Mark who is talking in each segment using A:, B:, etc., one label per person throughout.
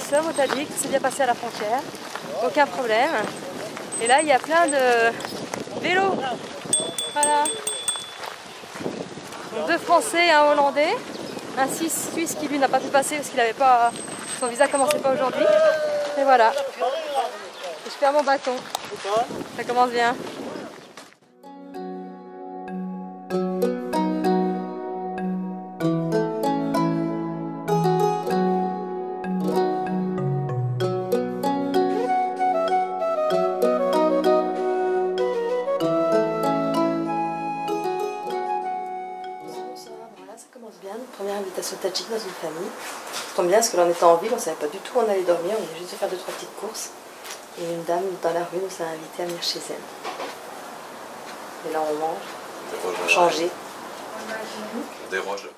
A: sommes au Tadjik, tout s'est bien passé à la frontière, aucun problème. Et là il y a plein de vélos. Voilà. Donc 2 Français et un Hollandais, un Suisse qui lui n'a pas pu passer parce qu'il avait pas, son visa commençait pas aujourd'hui. Et voilà. Et je perds mon bâton. Ça commence bien. Première invitation tadjik dans une famille. Ça tombe bien parce que l'on était en ville, on ne savait pas du tout où on allait dormir, on venait juste de faire 2-3 petites courses. Et une dame dans la rue nous a invités à venir chez elle. Et là on mange, on changer.
B: On déroge.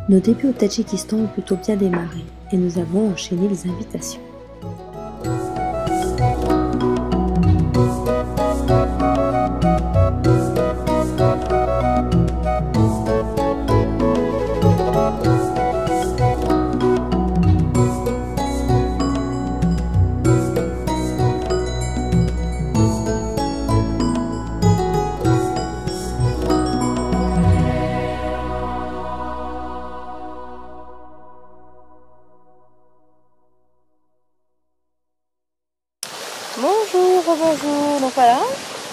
C: Nos débuts au Tadjikistan ont plutôt bien démarré et nous avons enchaîné les invitations.
A: Bonjour, bonjour. Donc voilà,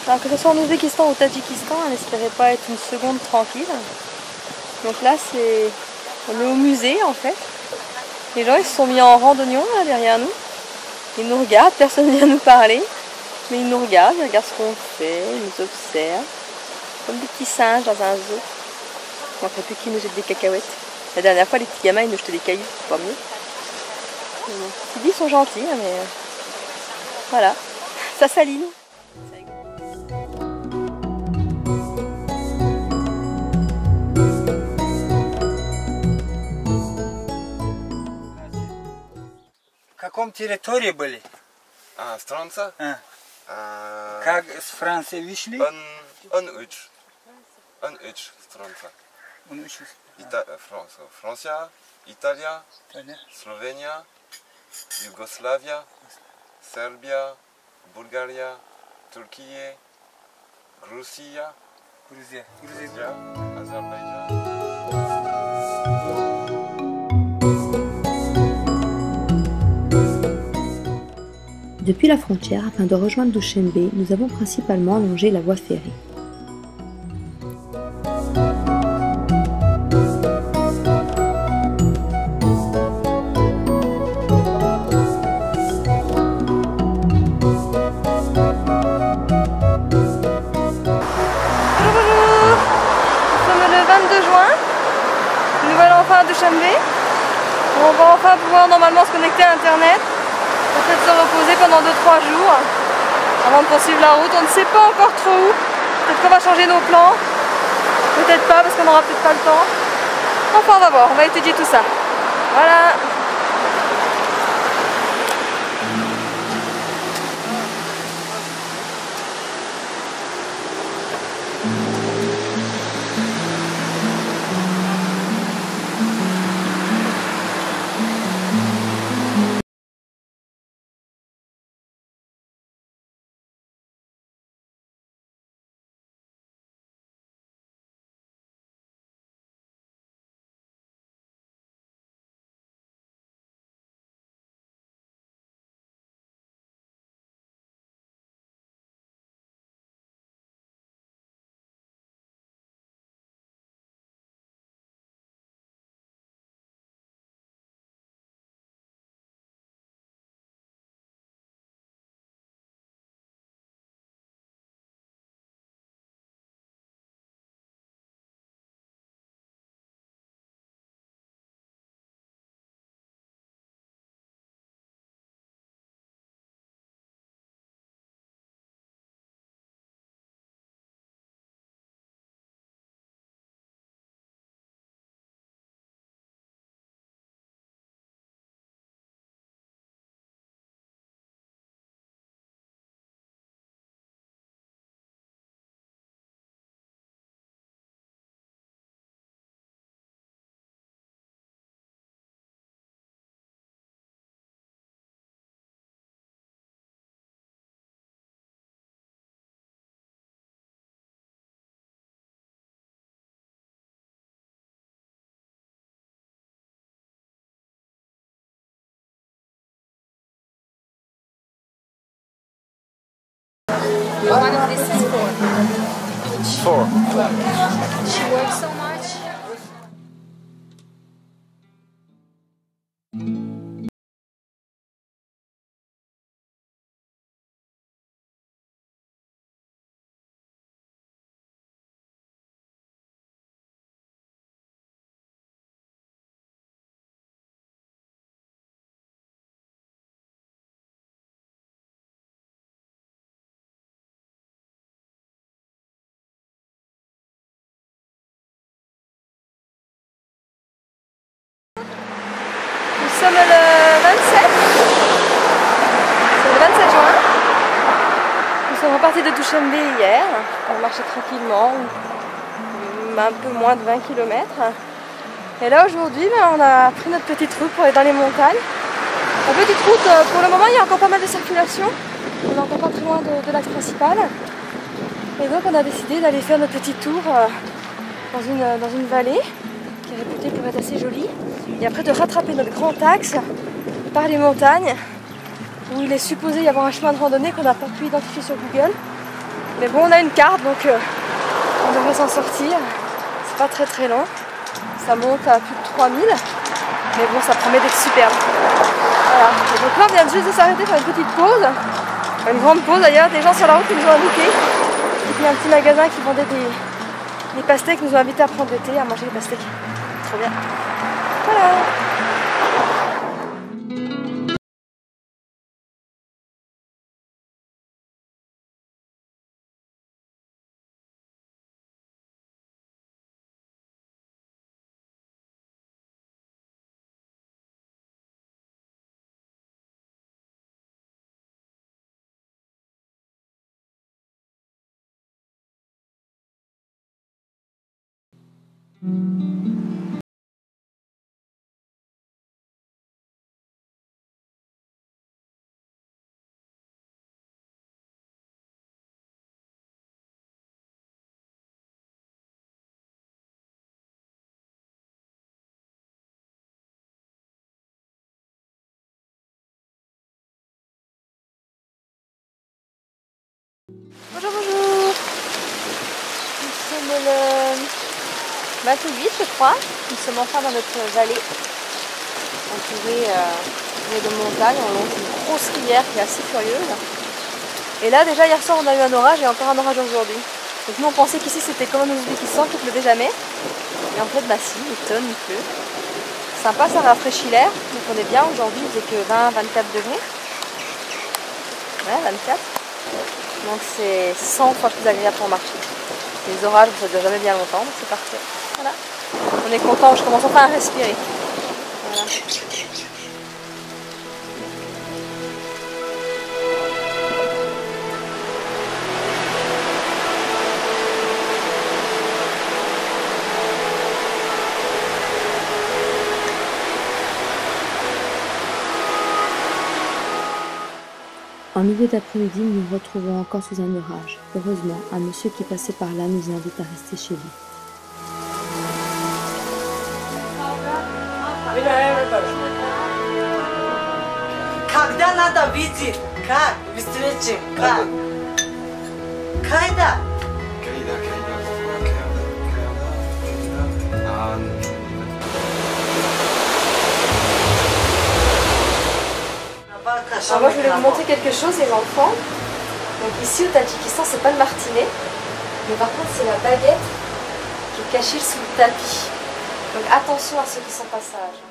A: alors que ce soit en Ouzbékistan ou au Tadjikistan, on n'espérait pas être une seconde tranquille. Donc là, on est au musée en fait. Les gens ils se sont mis en randonnion là derrière nous. Ils nous regardent, personne ne vient nous parler. Mais ils nous regardent, ils regardent ce qu'on fait, ils nous observent. Comme des petits singes dans un zoo. On ne sait plus qui nous jette des cacahuètes. La dernière fois, les petits gamins ils nous jetaient des cailloux, c'est pas mieux. Les petits sont gentils, hein, mais voilà, ça s'aligne.
D: В каком территории были?
B: Stranca?
D: Как с Франции вышли?
B: Un uch, Stranca.
D: Он учился.
B: Francja, Italia,
D: Italia.
B: Slovenia, Jugoslavia, Serbia, Bulgaria, Turquie, Грузия, Azerbaïdjan.
C: Depuis la frontière, afin de rejoindre Douchembe, nous avons principalement longé la voie ferrée.
A: Nous voilà enfin à Douchembe. On va enfin pouvoir normalement se connecter à internet. Peut-être se reposer pendant 2-3 jours avant de poursuivre la route. On ne sait pas encore trop où. Peut-être qu'on va changer nos plans. Peut-être pas parce qu'on n'aura peut-être pas le temps. Enfin on va voir, on va étudier tout ça. Voilà. One of these is 4.
B: 4.
A: She works so much. Nous sommes le 27. C'est le 27 juin. Nous sommes repartis de Douchembe hier. On marchait tranquillement, un peu moins de 20 km. Et là aujourd'hui, on a pris notre petite route pour aller dans les montagnes. La petite route, pour le moment, il y a encore pas mal de circulation. On est encore pas très loin de l'axe principal. Et donc on a décidé d'aller faire notre petit tour dans une vallée qui est réputée pour être assez jolie. Et après de rattraper notre grand axe par les montagnes où il est supposé y avoir un chemin de randonnée qu'on n'a pas pu identifier sur Google. Mais bon, on a une carte donc on devrait s'en sortir. C'est pas très très long. Ça monte à plus de 3000. Mais bon, ça promet d'être superbe. Voilà. Et donc là, on vient juste de s'arrêter pour une petite pause. Une grande pause d'ailleurs. Des gens sur la route qui nous ont invités. Et puis un petit magasin qui vendait des pastèques nous ont invités à prendre le thé, à manger des pastèques. Trop bien. Voilà. Bonjour, bonjour. Nous sommes le 28, je crois. Nous sommes enfin dans notre vallée, entourée de montagnes. On longe une grosse rivière qui est assez furieuse. Et là, déjà hier soir, on a eu un orage et encore un orage aujourd'hui. Donc nous, on pensait qu'ici c'était comme en Ouzbékistan, qu'il ne pleuvait jamais. Et en fait, bah si, il tonne, il pleut. Sympa, ça rafraîchit l'air. Donc on est bien aujourd'hui, il faisait que 20-24 degrés. Ouais, 24. Donc c'est 100 fois plus agréable pour marcher. Les orages, ça ne dure jamais bien longtemps, donc c'est parfait. Voilà. On est content, je commence enfin à respirer. Voilà.
C: En milieu d'après-midi, nous nous retrouvons encore sous un orage. Heureusement, un monsieur qui passait par là nous invite à rester chez lui.
E: Когда надо видеть, как встречи, как? Когда?
A: Alors moi je voulais vous montrer quelque chose les enfants. Donc ici au Tadjikistan c'est pas le martinet, mais par contre c'est la baguette qui est cachée sous le tapis. Donc attention à ceux qui sont pas sages.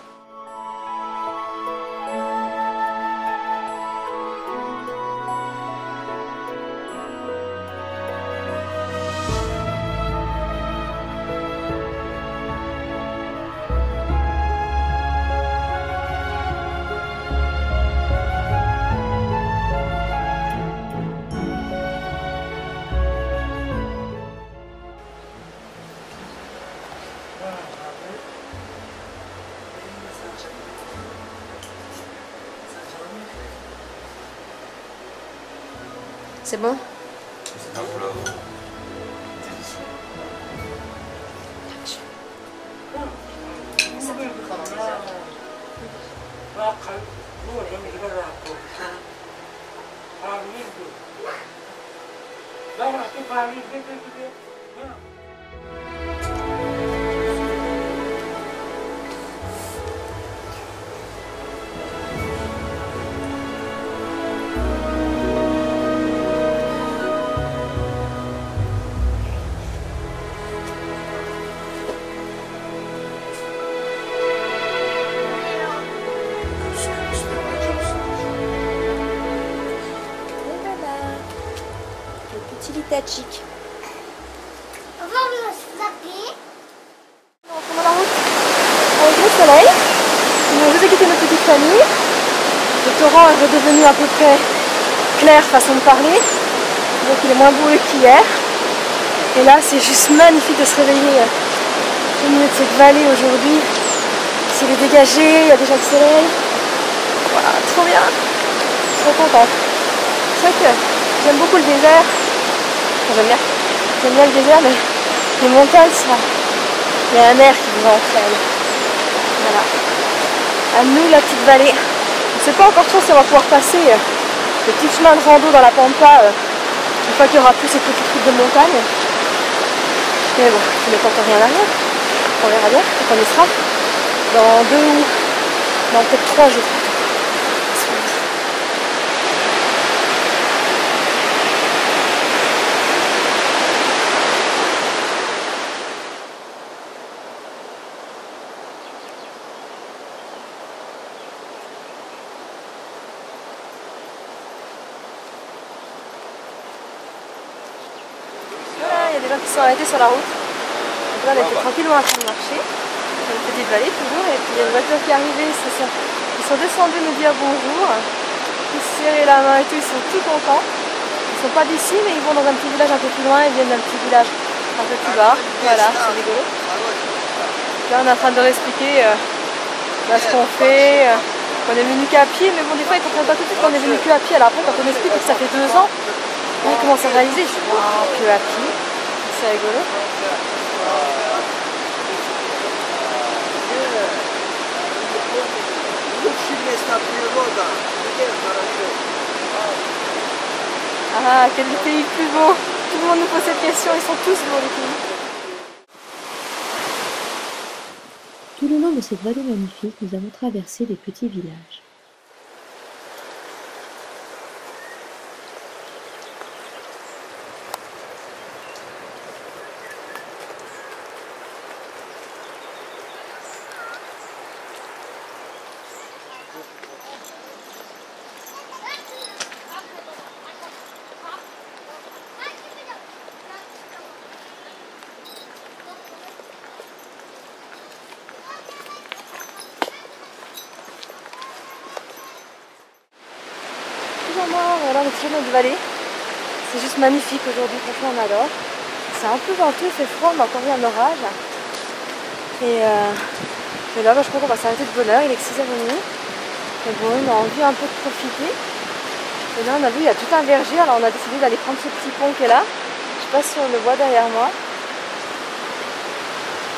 A: C'est bon?
B: C'est un plat délicieux.
A: Chic.
F: On va me zapper.
A: On retourne à la route avec le soleil. Nous avons quitté notre petite famille. Le torrent est redevenu à peu près clair, façon de parler. Donc il est moins beau qu'hier. Et là c'est juste magnifique de se réveiller au milieu de cette vallée aujourd'hui. Le ciel est dégagé, il y a déjà le soleil. Voilà, trop bien. Je suis trop contente. C'est vrai que j'aime beaucoup le désert. J'aime bien le désert, mais les montagnes, ça, il y a un air qui vous entraîne. Voilà. À nous, la petite vallée. On ne sait pas encore trop si on va pouvoir passer le petit chemin de rando dans la pampa une fois qu'il y aura plus cette petite route de montagne. Mais bon, je ne mets pas encore rien à rien. On verra bien quand on y sera. Dans 2 ou dans peut-être 3 jours. Il y a des gens qui se sont arrêtés sur la route. Donc là, on était tranquillement en train de marcher. Dans une petite vallée toujours. Et puis il y a une voiture qui est arrivée. Ils sont descendus nous dire bonjour. Ils se serraient la main et tout. Ils sont tout contents. Ils ne sont pas d'ici, mais ils vont dans un petit village un peu plus loin. Ils viennent d'un petit village un peu plus bas. Voilà, c'est rigolo. Là, on est en train de leur expliquer ce qu'on fait. On est venu qu'à pied. Mais bon, des fois, ils ne comprennent pas tout de suite qu'on est venu qu'à pied. Alors après, quand on explique que ça fait 2 ans, ils commencent à réaliser. Je dis, waouh, que à pied. C'est rigolo. Ah, quel pays plus beau. Tout le monde nous pose cette question, ils sont tous beaux les pays.
C: Tout le long de cette vallée magnifique, nous avons traversé des petits villages.
A: Voilà, on est toujours dans notre vallée. C'est juste magnifique aujourd'hui, franchement on adore. C'est un peu venteux, il fait froid, mais encore il y a un orage. Et là, je crois qu'on va s'arrêter de bonne heure, il est 6h30. Mais bon, on a envie un peu de profiter. Et là, on a vu, il y a tout un verger, alors on a décidé d'aller prendre ce petit pont qui est là. Je sais pas si on le voit derrière moi.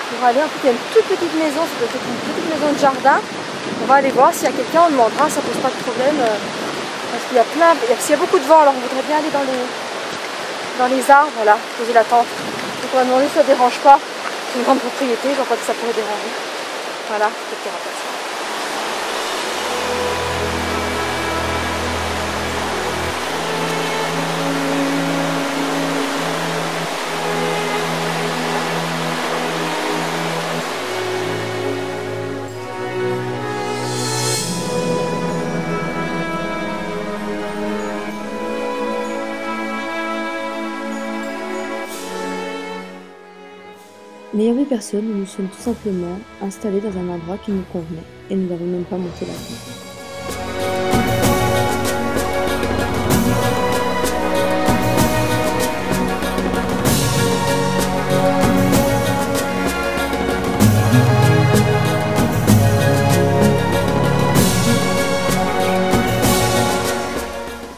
A: Pour aller, en fait, il y a une toute petite maison, c'est peut-être une petite maison de jardin. On va aller voir s'il y a quelqu'un, on demandera, ça pose pas de problème. Parce qu'il y a s'il y a beaucoup de vent, alors on voudrait bien aller dans les arbres, là, poser la tente. Donc on va demander si ça ne dérange pas. C'est une grande propriété, je vois pas que ça pourrait déranger. Voilà, peut-être qu'il y aura pas ça.
C: N'ayant vu personne, nous nous sommes tout simplement installés dans un endroit qui nous convenait et nous n'avons même pas monté la route.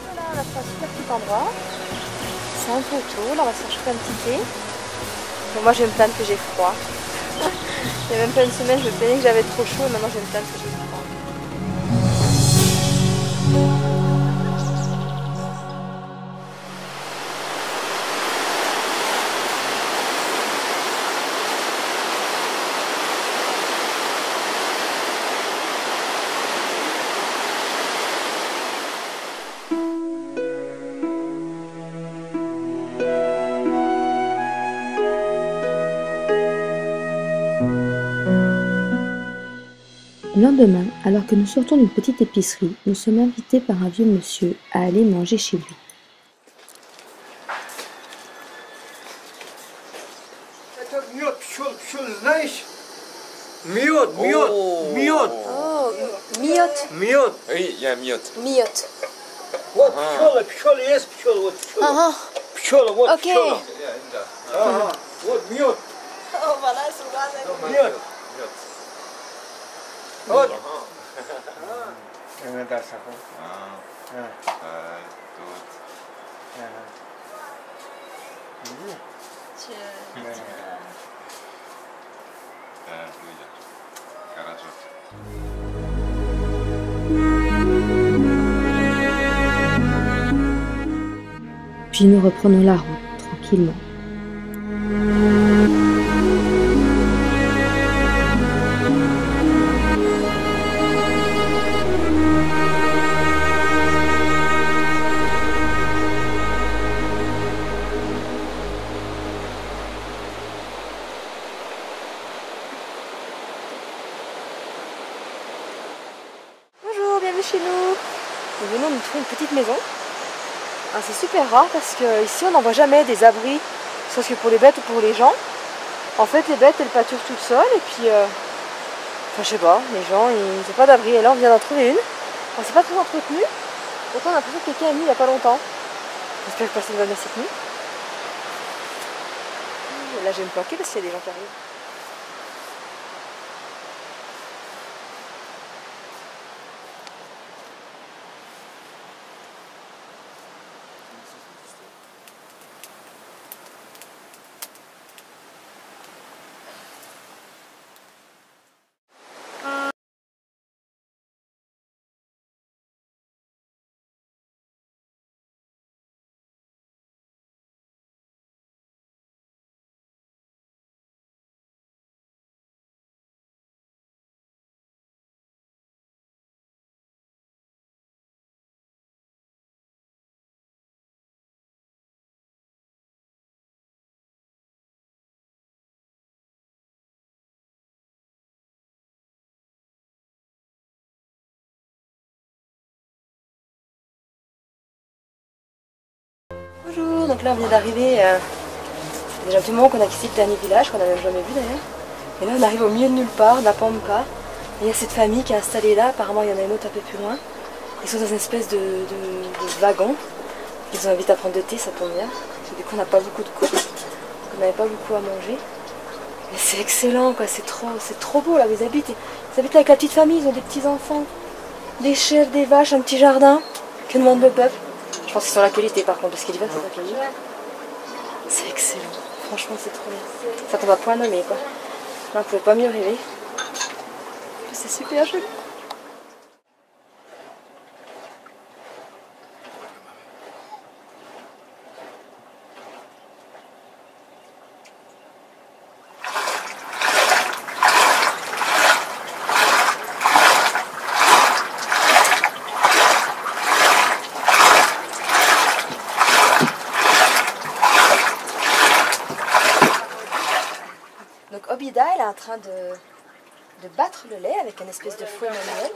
A: Voilà, on a fait un super petit endroit. C'est un peu chaud, là on va se faire chauffer un petit thé. Bon, moi je vais me plaindre que j'ai froid. Il y a même pas une semaine, je me plaignais que j'avais trop chaud et maintenant je vais me plaindre que j'ai froid.
C: lendemain, alors que nous sortons d'une petite épicerie, nous sommes invités par un vieux monsieur à aller manger chez lui.
A: Oh, miotte.
B: Oui, il y a un miotte.
A: Miotte.
G: Вот пчелы есть пчелы, вот пчелы.
A: Ага.
G: Пчелы, вот
A: Ok.
G: пчела. Ага, вот мед.
A: Oh, voilà, souvent,
G: Мед. Вот.
C: Puis nous reprenons la route, tranquillement.
A: Bonjour, bienvenue chez nous. Nous venons de trouver une petite maison. Ah, c'est super rare parce qu'ici on n'en voit jamais des abris, soit que pour les bêtes ou pour les gens. En fait, les bêtes elles pâturent toutes seules et puis, enfin je sais pas, les gens ils n'ont pas d'abri. Et là on vient d'en trouver une. Alors, c'est pas très entretenu, pourtant on a l'impression que quelqu'un est venu il n'y a pas longtemps. J'espère que personne ne va venir cette nuit. Et là je vais me planquer parce qu'il y a des gens qui arrivent. Bonjour, donc là on vient d'arriver, c'est déjà un petit moment qu'on a quitté le dernier village, qu'on n'a même jamais vu d'ailleurs. Et là on arrive au milieu de nulle part, la Pampa. Et il y a cette famille qui est installée là, apparemment il y en a une autre un peu plus loin. Ils sont dans une espèce de wagon. Ils ont invité à prendre de thé, ça tombe bien. Du coup on n'a pas beaucoup de courses, on n'avait pas beaucoup à manger. Mais c'est excellent quoi, c'est trop beau là où ils habitent. Ils habitent avec la petite famille, ils ont des petits enfants, des chèvres, des vaches, un petit jardin. Que demande le peuple? Je pense qu'ils sont la qualité par contre, parce qu'il y va, c'est pas qualité. C'est excellent, franchement c'est trop bien. Ça tombe à point nommé quoi. Là on pouvait pas mieux rêver. C'est super joli. Donc Obida, elle est en train de battre le lait avec une espèce de fouet manuel.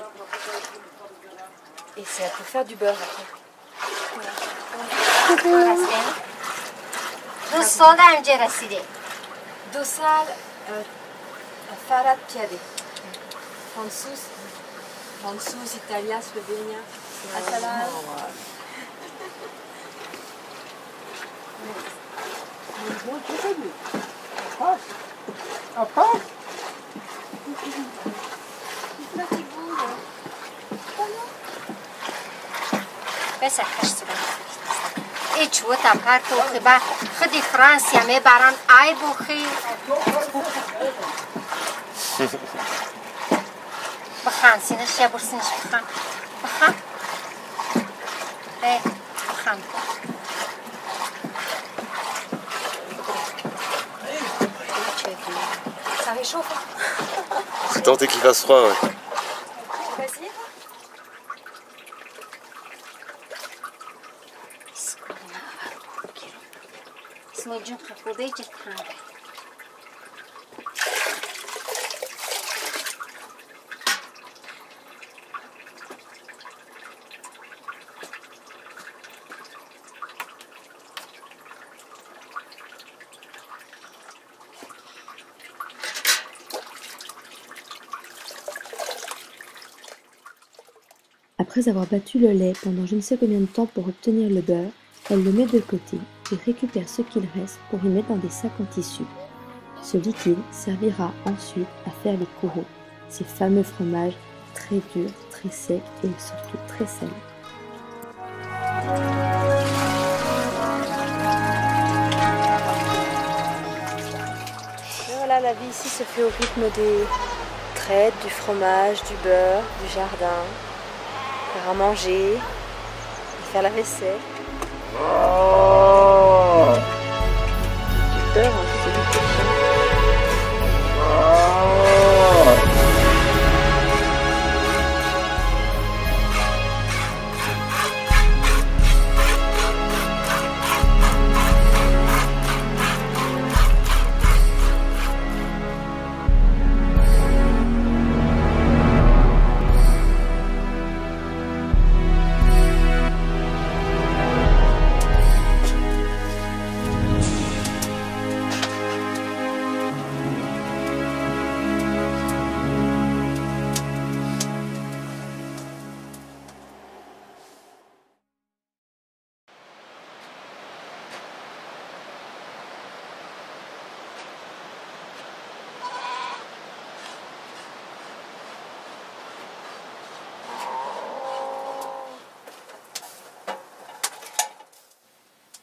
A: Et c'est pour faire du beurre après.
F: دو سال اینجا رسیده
A: 2 سال Farad Piade. François, Italia, Slovénia. Assalam.
F: بس خشت ایچ و تا پارک و خبا خدی فرانسیا می بران آی بخی بخان سینش یا برسینش بخان بخان بخان
A: Ça réchauffe.
B: C'est tenté qu'il fasse froid, ouais.
A: Tu vas essayer toi?
F: اسمه جون خفوده جتان
C: Après avoir battu le lait pendant je ne sais combien de temps pour obtenir le beurre, elle le met de côté et récupère ce qu'il reste pour y mettre dans des sacs en tissu. Ce liquide servira ensuite à faire les courroux, ces fameux fromages très durs, très secs et surtout très salés.
A: Et voilà, la vie ici se fait au rythme des traites, du fromage, du beurre, du jardin, faire à manger, faire la vaisselle. J'ai peur, hein, c'est du cochon.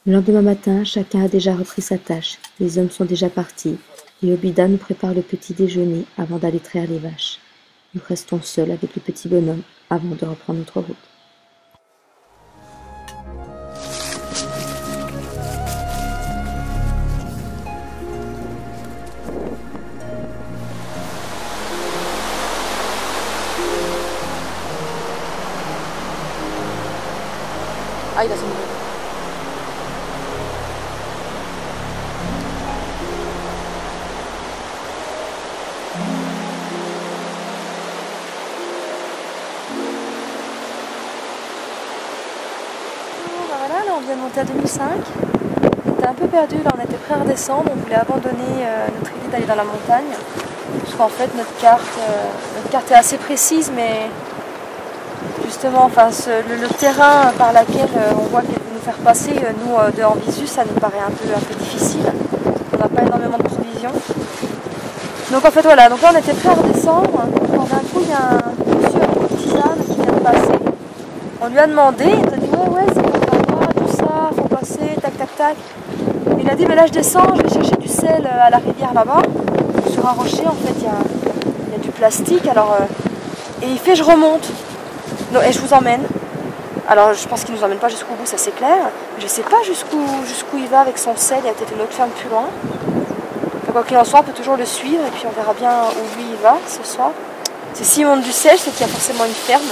C: Le lendemain matin, chacun a déjà repris sa tâche. Les hommes sont déjà partis et Obida nous prépare le petit déjeuner avant d'aller traire les vaches. Nous restons seuls avec le petit bonhomme avant de reprendre notre route.
A: Ah, il a son bruit. Voilà, là on vient de monter à 2005. On était un peu perdu, là on était prêt à redescendre, on voulait abandonner notre idée d'aller dans la montagne. Parce qu'en fait notre carte est assez précise, mais justement enfin, le terrain par lequel on voit qu'elle veut nous faire passer, nous de en visu, ça nous paraît un peu difficile. On n'a pas énormément de provisions. Donc en fait voilà, donc là on était prêt à redescendre, quand d'un coup il y a un monsieur en tisane qui vient de passer. On lui a demandé, il nous a dit ouais c'est pas grave, tout ça, faut passer, tac tac tac. Et il a dit mais là je descends, je vais chercher du sel à la rivière là-bas. Sur un rocher en fait il y a du plastique, alors et il fait je remonte. Non, et je vous emmène. Alors je pense qu'il nous emmène pas jusqu'au bout, ça c'est clair. Je sais pas jusqu'où il va avec son sel, il y a peut-être une autre ferme plus loin. Donc, quoi qu'il en soit, on peut toujours le suivre et puis on verra bien où lui il va ce soir. C'est s'il monte du sel, c'est qu'il y a forcément une ferme.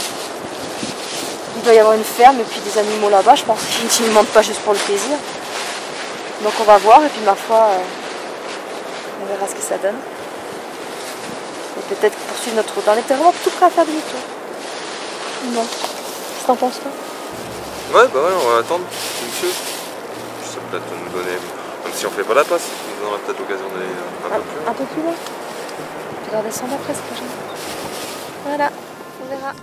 A: Il doit y avoir une ferme et puis des animaux là-bas, je pense qu'ils ne montent pas juste pour le plaisir. Donc on va voir et puis ma foi, on verra ce que ça donne. Et peut-être poursuivre notre route. On était vraiment tout prêt à faire demi-tour. Non. Qu'est-ce que t'en penses toi?
B: Ouais, bah ouais, on va attendre, monsieur. Ça peut peut-être nous donner, même si on fait pas la passe, on aura peut-être l'occasion d'aller un peu plus loin.
A: Un peu plus loin. Je vais redescendre après, c'est pas gênant. Voilà, on verra.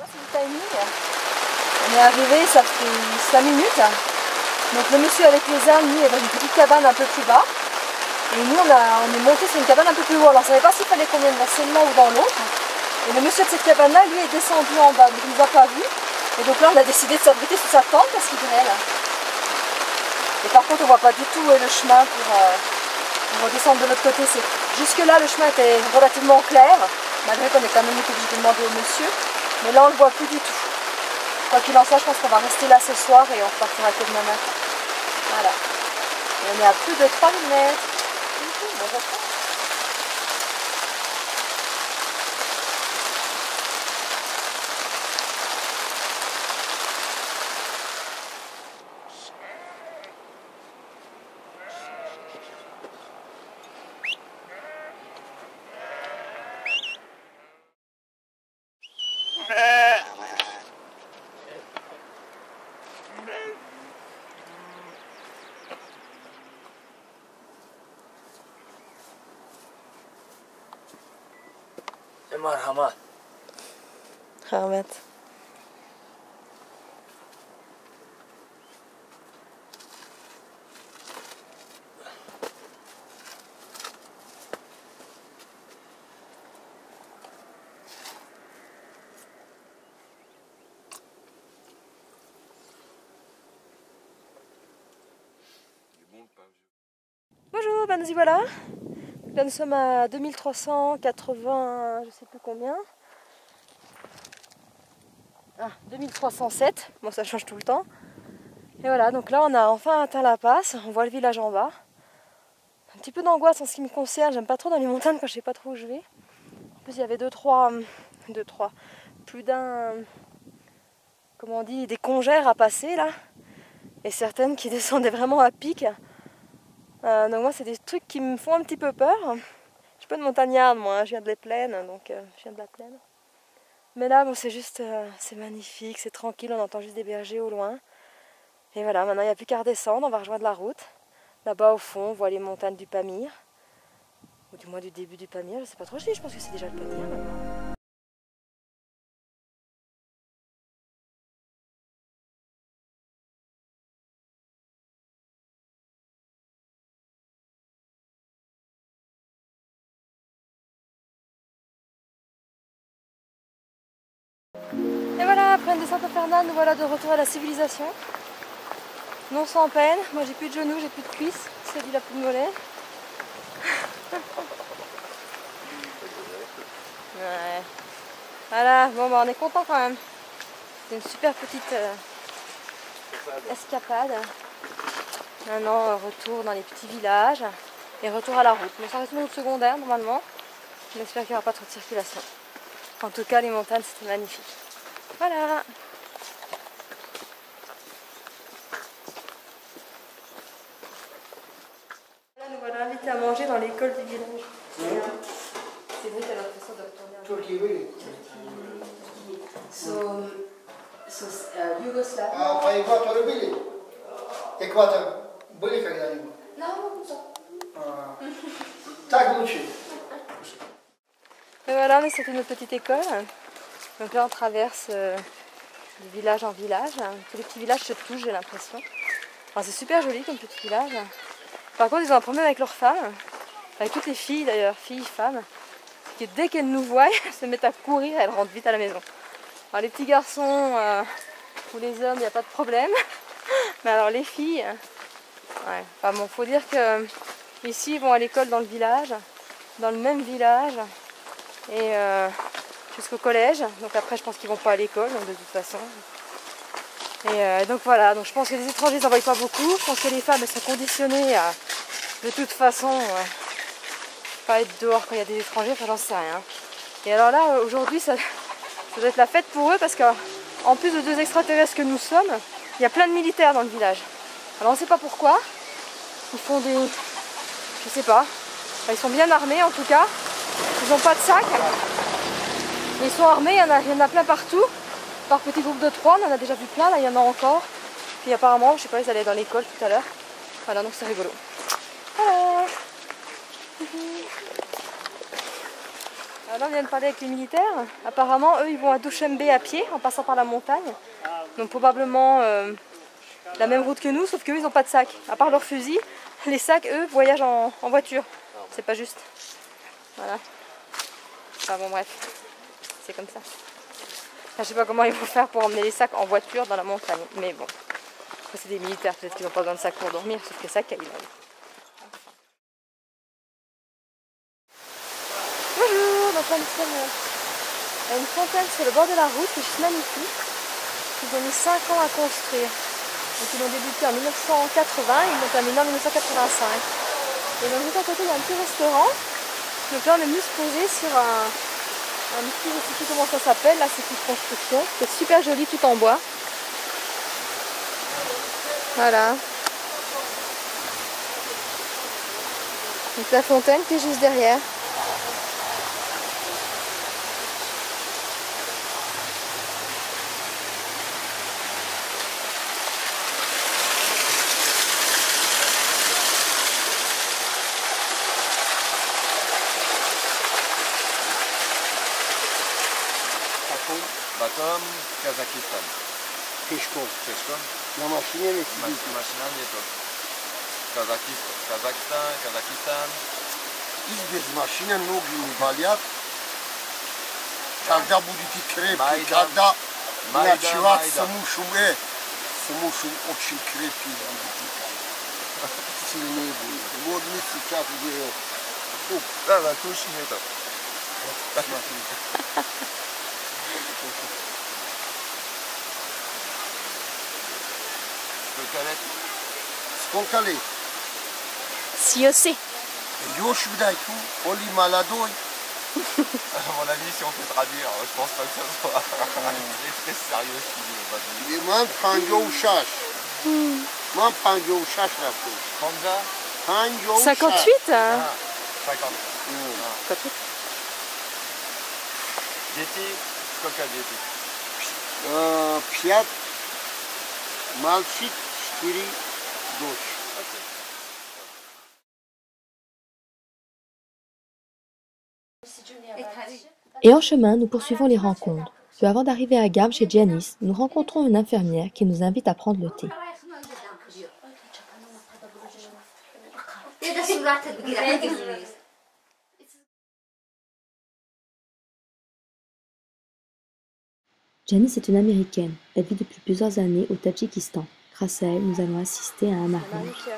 A: C'est le timing. On est arrivé, ça fait 5 minutes. Donc le monsieur avec les ânes, lui, est dans une petite cabane un peu plus bas. Et nous, on est monté sur une cabane un peu plus haut. Alors on ne savait pas s'il fallait qu'on vienne dans celle-là ou dans l'autre. Et le monsieur de cette cabane-là, lui, est descendu en bas, mais il ne nous a pas vus. Et donc là, on a décidé de s'abriter sous sa tente parce qu'il grêle. Et par contre, on ne voit pas du tout où est le chemin On va descendre de l'autre côté. Jusque là, le chemin était relativement clair, malgré qu'on ait quand même été obligé de demander au monsieur. Mais là, on ne le voit plus du tout. Quoi qu'il en soit, je pense qu'on va rester là ce soir et on repartira que demain matin. Voilà. Et on est à plus de 3000 mètres. Bon,
G: مرحبا
A: Rahmat. Bonjour, ben nous y voilà. Là nous sommes à 2380, je sais plus combien. Ah, 2307, bon ça change tout le temps. Et voilà, donc là on a enfin atteint la passe, on voit le village en bas. Un petit peu d'angoisse en ce qui me concerne, j'aime pas trop dans les montagnes quand je sais pas trop où je vais. En plus il y avait plus d'un, comment on dit, des congères à passer là. Et certaines qui descendaient vraiment à pic. Donc moi c'est des trucs qui me font un petit peu peur. Je suis pas de montagnarde moi, je viens de les plaines, donc je viens de la plaine. Mais là bon, c'est juste, c'est magnifique, c'est tranquille, on entend juste des bergers au loin. Et voilà, maintenant il n'y a plus qu'à redescendre, on va rejoindre la route. Là-bas au fond on voit les montagnes du Pamir. Ou du moins du début du Pamir, je sais pas trop, je pense que c'est déjà le Pamir maintenant. Et voilà, après une descente infernale, nous voilà de retour à la civilisation. Non sans peine, moi j'ai plus de genoux, j'ai plus de cuisses, c'est dit la plus de mollets. Ouais. Voilà, bon bah on est content quand même. C'est une super petite escapade. Maintenant retour dans les petits villages et retour à la route. Mais ça reste une route secondaire normalement. On espère qu'il n'y aura pas trop de circulation. En tout cas les montagnes c'était magnifique. Voilà. Là, nous voilà invités à manger dans l'école du village. C'est vrai, t'as l'impression de retourner en Turquie. Yougoslav.
H: А по экватору были? Экватор были когда-нибудь?
A: Non, ça.
H: Так лучше.
A: Et voilà, on est sorti de notre petite école. Donc là, on traverse de village en village. Tous les petits villages se touchent, j'ai l'impression. Enfin, c'est super joli comme petit village. Par contre, ils ont un problème avec leurs femmes. Avec toutes les filles d'ailleurs, filles, femmes. Que dès qu'elles nous voient, elles se mettent à courir et elles rentrent vite à la maison. Alors les petits garçons ou les hommes, il n'y a pas de problème. Mais alors les filles, ouais. Enfin bon, faut dire que ici ils vont à l'école dans le village, dans le même village, et jusqu'au collège. Donc après je pense qu'ils vont pas à l'école, donc de toute façon. Et donc voilà, donc je pense que les étrangers ils n'en voient pas beaucoup. Je pense que les femmes elles sont conditionnées à de toute façon pas être dehors quand il y a des étrangers, enfin j'en sais rien. Et alors là aujourd'hui ça doit être la fête pour eux parce qu'en plus de deux extraterrestres que nous sommes, il y a plein de militaires dans le village. Alors on ne sait pas pourquoi, ils font des... je sais pas, enfin, ils sont bien armés en tout cas, ils n'ont pas de sac, ils sont armés, il y en a plein partout, par petits groupes de 3, on en a déjà vu plein, là il y en a encore. Puis apparemment, je sais pas, ils allaient dans l'école tout à l'heure, voilà donc c'est rigolo. Voilà. Alors là, on vient de parler avec les militaires. Apparemment, eux, ils vont à Douchembe à pied, en passant par la montagne. Donc probablement la même route que nous, sauf qu'eux, ils n'ont pas de sac. À part leurs fusils, les sacs, eux, voyagent en voiture. C'est pas juste. Voilà. Enfin bon, bref. C'est comme ça. Enfin, je sais pas comment ils vont faire pour emmener les sacs en voiture dans la montagne. Mais bon. Après, c'est des militaires, peut-être qu'ils n'ont pas besoin de sac pour dormir, sauf que les sacs, ils ont. fontaine sonore. Il y a une fontaine sur le bord de la route qui est juste magnifique. Ils ont mis 5 ans à construire. Donc ils ont débuté en 1980 et ils l'ont terminé en 1985. Et donc juste à côté il y a un petit restaurant. Donc là on est venu se poser sur un petit, je ne sais plus comment ça s'appelle, là c'est une construction. C'est super joli tout en bois. Voilà. Donc la fontaine qui est juste derrière.
B: Batum, Kazakhstan.
H: Peshkov.
B: Peshkov?
H: Na mašinie nech si
B: Mašina je to. Казахстан.
H: Избез машина, ноги не болят. Когда будете крепкие, когда ночевать самушум очень крепкие будете. Сильнее будете. Вот мы сейчас делаем.
B: Да, да, точно это.
H: Сколько лет?
A: Siosé.
H: Yosh Bdaitou, Oli Maladoy.
B: À mon avis, si on peut traduire, je pense pas que ça soit très sérieux ce qu'il dit.
H: Et moi, Panjo Chash. Moi, Panjo Chash là.
B: Kanda?
H: Panjo
A: 58 hein.
B: 50.
A: 58.
B: Дети? Сколько дети?
H: 5 мальчик, 4 дочь.
C: Et en chemin, nous poursuivons les rencontres. Peu avant d'arriver à Gam chez Janice, nous rencontrons une infirmière qui nous invite à prendre le thé. Janice est une Américaine. Elle vit depuis plusieurs années au Tadjikistan. Grâce à elle, nous allons assister à un mariage.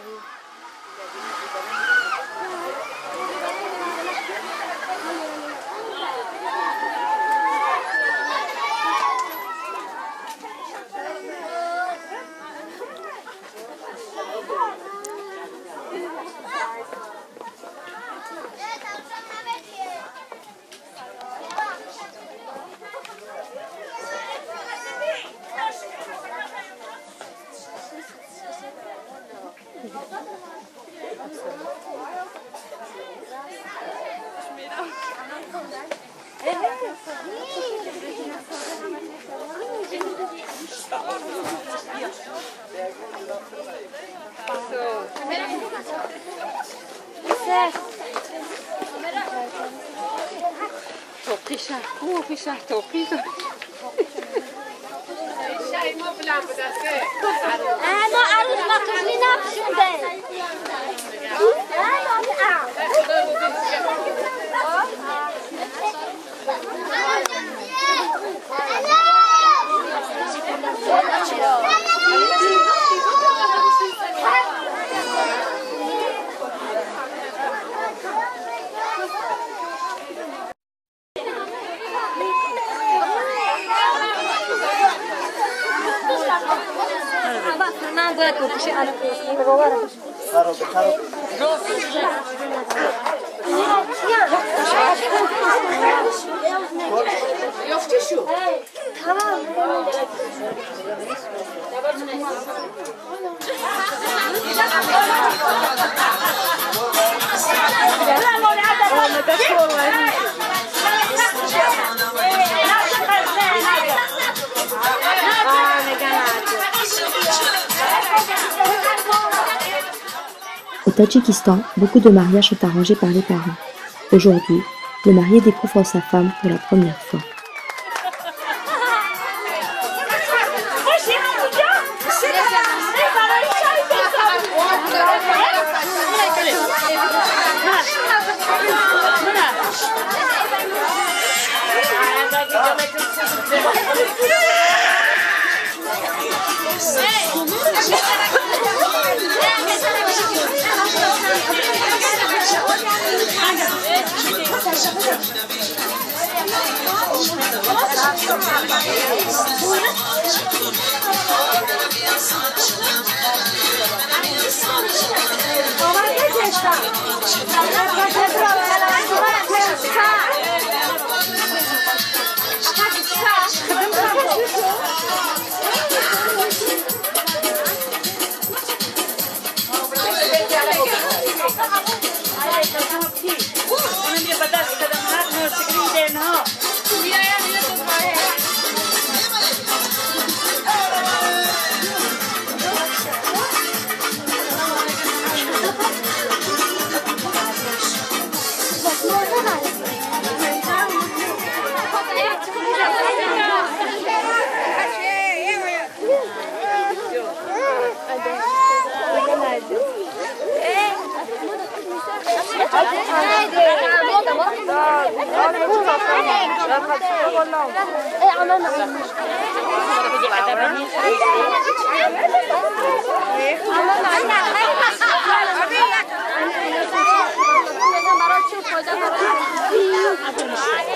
C: Au Tadjikistan, beaucoup de mariages sont arrangés par les parents. Aujourd'hui, le marié découvre sa femme pour la première fois.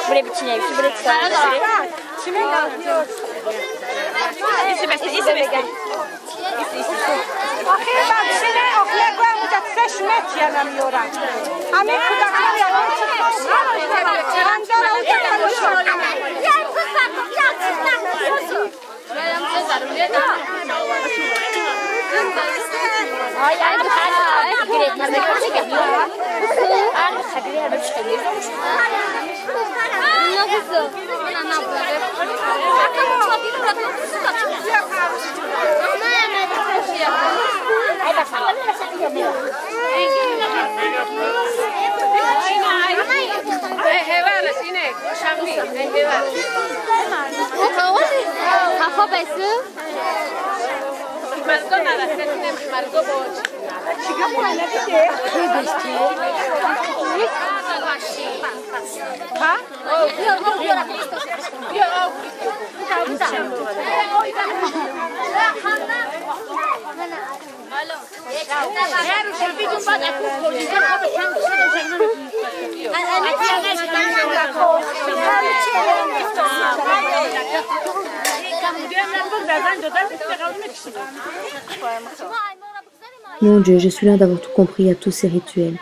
A: Boleh bercinai, boleh
C: Mon Dieu, je suis loin d'avoir tout compris à tous ces rituels.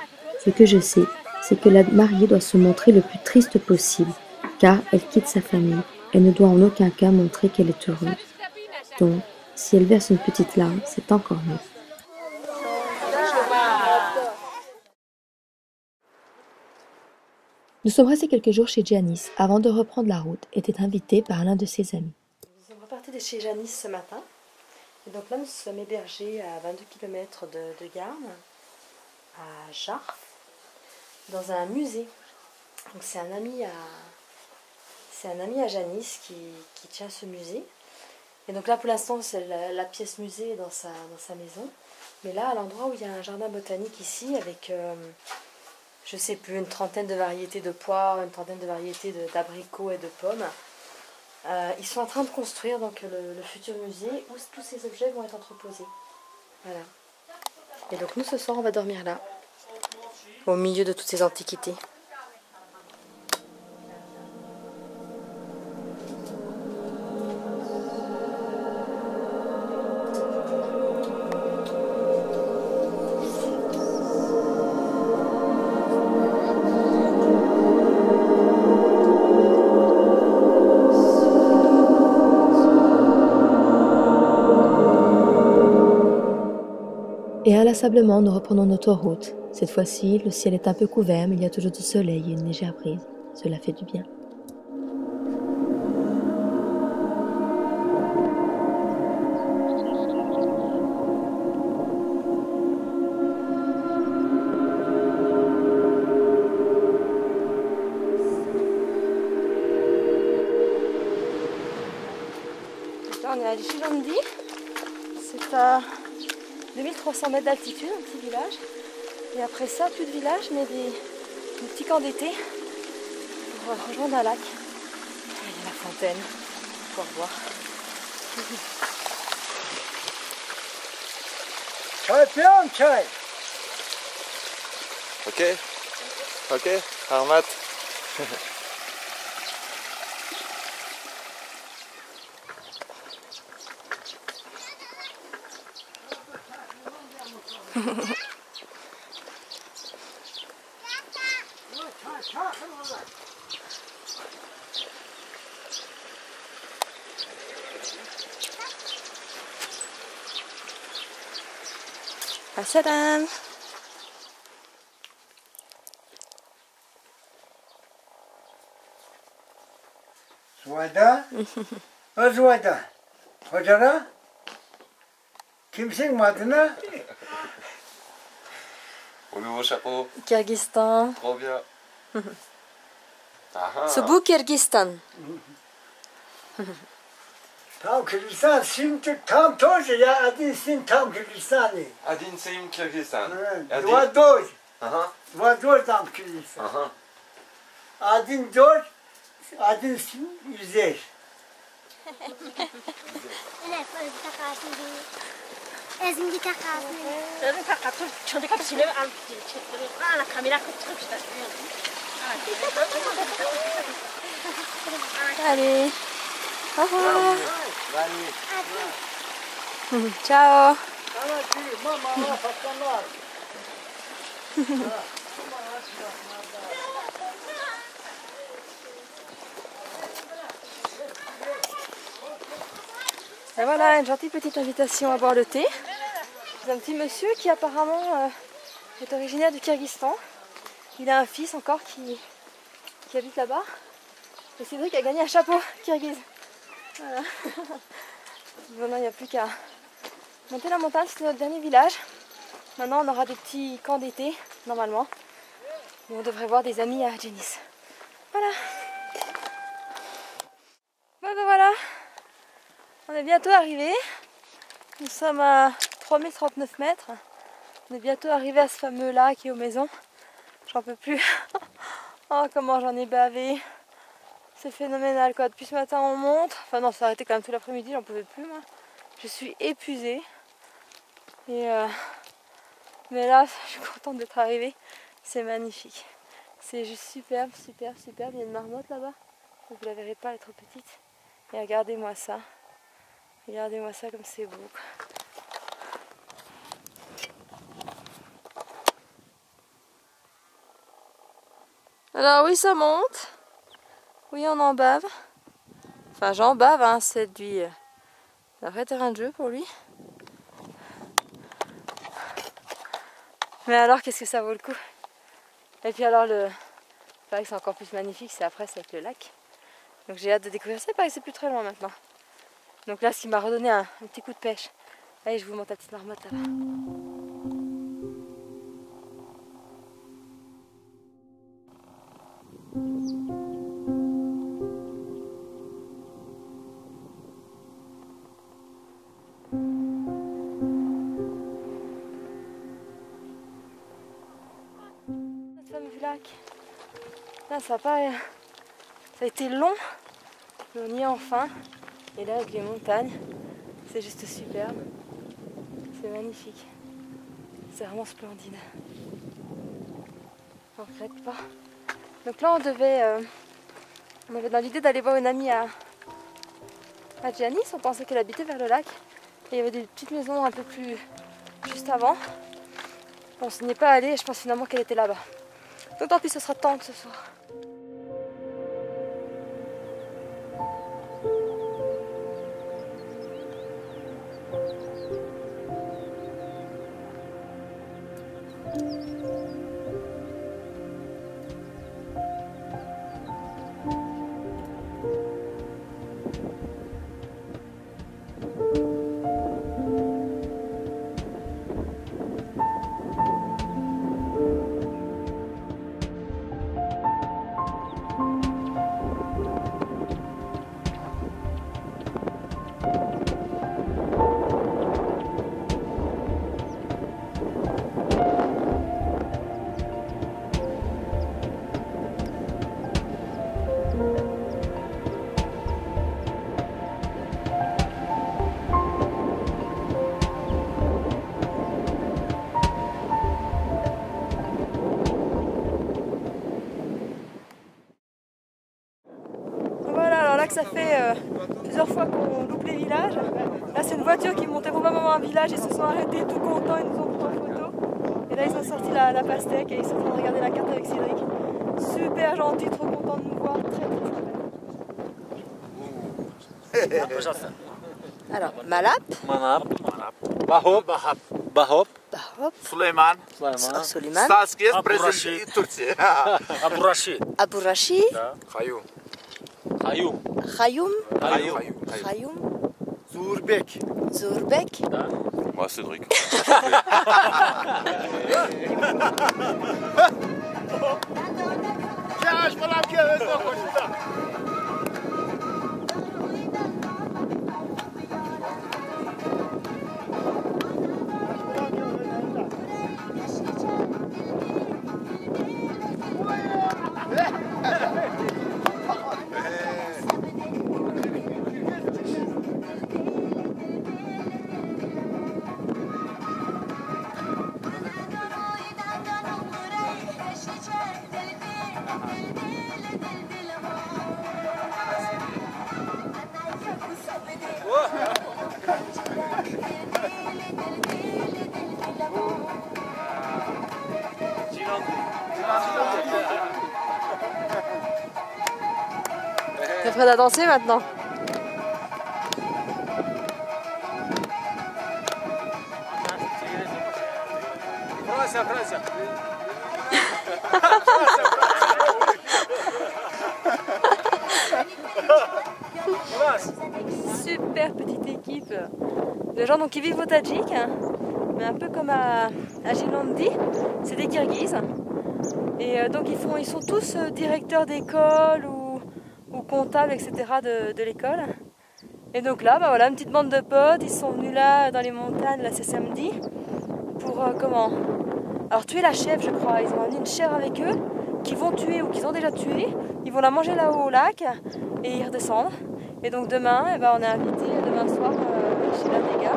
C: Ce que je sais, c'est que la mariée doit se montrer le plus triste possible, car elle quitte sa famille. Elle ne doit en aucun cas montrer qu'elle est heureuse. Donc, si elle verse une petite larme, c'est encore mieux. Nous sommes restés quelques jours chez Janice avant de reprendre la route, était invités par l'un de ses amis.
A: Nous sommes repartis de chez Janice ce matin. Et donc là, nous sommes hébergés à 22 km de Garnes, à Jarf, dans un musée. Donc c'est un ami à Janice qui tient ce musée. Et donc là, pour l'instant, c'est la pièce musée dans sa maison. Mais là, à l'endroit où il y a un jardin botanique ici, avec, je sais plus, une trentaine de variétés de poires, une trentaine de variétés d'abricots et de pommes, ils sont en train de construire donc, le futur musée où tous ces objets vont être entreposés. Voilà. Et donc nous, ce soir, on va dormir là, au milieu de toutes ces antiquités.
C: Et inlassablement, nous reprenons notre route. Cette fois-ci, le ciel est un peu couvert, mais il y a toujours du soleil et une légère brise. Cela fait du bien.
A: Là, on est à Gilondi. C'est à 2300 mètres d'altitude, un petit village. Et après ça, plus de village, mais des petits camps d'été pour rejoindre un lac. Et il y a la fontaine pour boire.
G: Çay.
B: Ok, Armat.
A: Assalam.
G: Zuayda? O Zuayda. Hocana? Kimsin adına?
B: Au nouveau chapeau.
A: Kyrgyzstan.
B: Trop bien. Ah,
A: C'est beau Kyrgyzstan.
G: Tam Kırgızistan, şimdi tam toz ya, adın tam Kırgızistan'ı.
B: Adin Sim Kyrgyzstan.
G: Dua doz,
B: Aha.
G: dua doz tam Kırgızistan.
B: Aha.
G: Adın doz, adın yüzer.
I: ezimgi taqasini.
J: Dedim taqatım çocuk hepsini alıp çektirdim. Ana kamera kuttuk işte.
A: Allez. Au revoir. Ciao.
G: Mama, patlamlar.
A: Et voilà, une gentille petite invitation à boire le thé. C'est un petit monsieur qui apparemment est originaire du Kyrgyzstan. Il a un fils encore qui habite là-bas. Et Cédric a gagné un chapeau kirghiz. Voilà. Maintenant, il n'y a plus qu'à monter la montagne, c'était notre dernier village. Maintenant, on aura des petits camps d'été, normalement. Et on devrait voir des amis à Djenis. Voilà. Bon, ben voilà. On est bientôt arrivé. Nous sommes à 3039 mètres. On est bientôt arrivé à ce fameux lac qui est aux maisons. J'en peux plus. Oh, comment j'en ai bavé. C'est phénoménal quoi. Depuis ce matin on monte. Enfin non, ça s'est arrêté quand même tout l'après-midi, j'en pouvais plus moi. Je suis épuisée. Et mais là, je suis contente d'être arrivée. C'est magnifique. C'est juste superbe, superbe, superbe. Il y a une marmotte là-bas. Vous ne la verrez pas, elle est trop petite. Et regardez-moi ça. Regardez-moi ça comme c'est beau. Alors oui, ça monte. Oui, on en bave. Enfin, j'en bave, hein. C'est un vrai terrain de jeu pour lui. Mais alors, qu'est-ce que ça vaut le coup? Et puis alors, le pareil, c'est encore plus magnifique, c'est après, c'est avec le lac. Donc j'ai hâte de découvrir ça. Pareil, c'est plus très loin maintenant. Donc là, ce qui m'a redonné un petit coup de pêche. Allez, je vous montre la petite marmotte là-bas. Notre fameux lac. Là, ça a été long, mais on y est enfin. Et là, avec les montagnes, c'est juste superbe. C'est magnifique. C'est vraiment splendide. On ne regrette pas. Donc là, on avait dans l'idée d'aller voir une amie à Djenis. On pensait qu'elle habitait vers le lac. Et il y avait des petites maisons un peu plus juste avant. On s'y n'est pas allé et je pense finalement qu'elle était là-bas. Donc tant pis, ce sera tendre ce soir. que ça fait plusieurs fois qu'on loupe les villages. Là c'est une voiture qui montait probablement un village, ils se sont arrêtés tout contents, ils nous ont pris en photo. Et là ils ont sorti la pastèque et ils sont en train de regarder la carte avec Cédric. Super gentil, trop content de nous voir, très sympa. Alors, Malap.
K: Bahop.
A: Bahop.
K: Suleiman.
A: Suleiman.
K: Staatskies president Turkije.
L: Abu Rashid.
A: Abu Rashid.
B: Khayoum.
A: Khayoum.
K: Zurbek.
B: Moi, Cédric.
A: T'es prêt à danser maintenant? Super petite équipe de gens donc, qui vivent au Tadjik, mais un peu comme à Gilandi, c'est des Kirghizes. Et donc ils sont tous directeurs d'école ou comptables, etc. de l'école. Et donc là, bah voilà, une petite bande de potes, ils sont venus là dans les montagnes, là c'est samedi, pour alors tuer la chèvre je crois. Ils ont amené une chèvre avec eux, qu'ils vont tuer ou qu'ils ont déjà tué. Ils vont la manger là-haut au lac et y redescendre. Et donc demain, eh ben, on est invité demain soir chez l'un des gars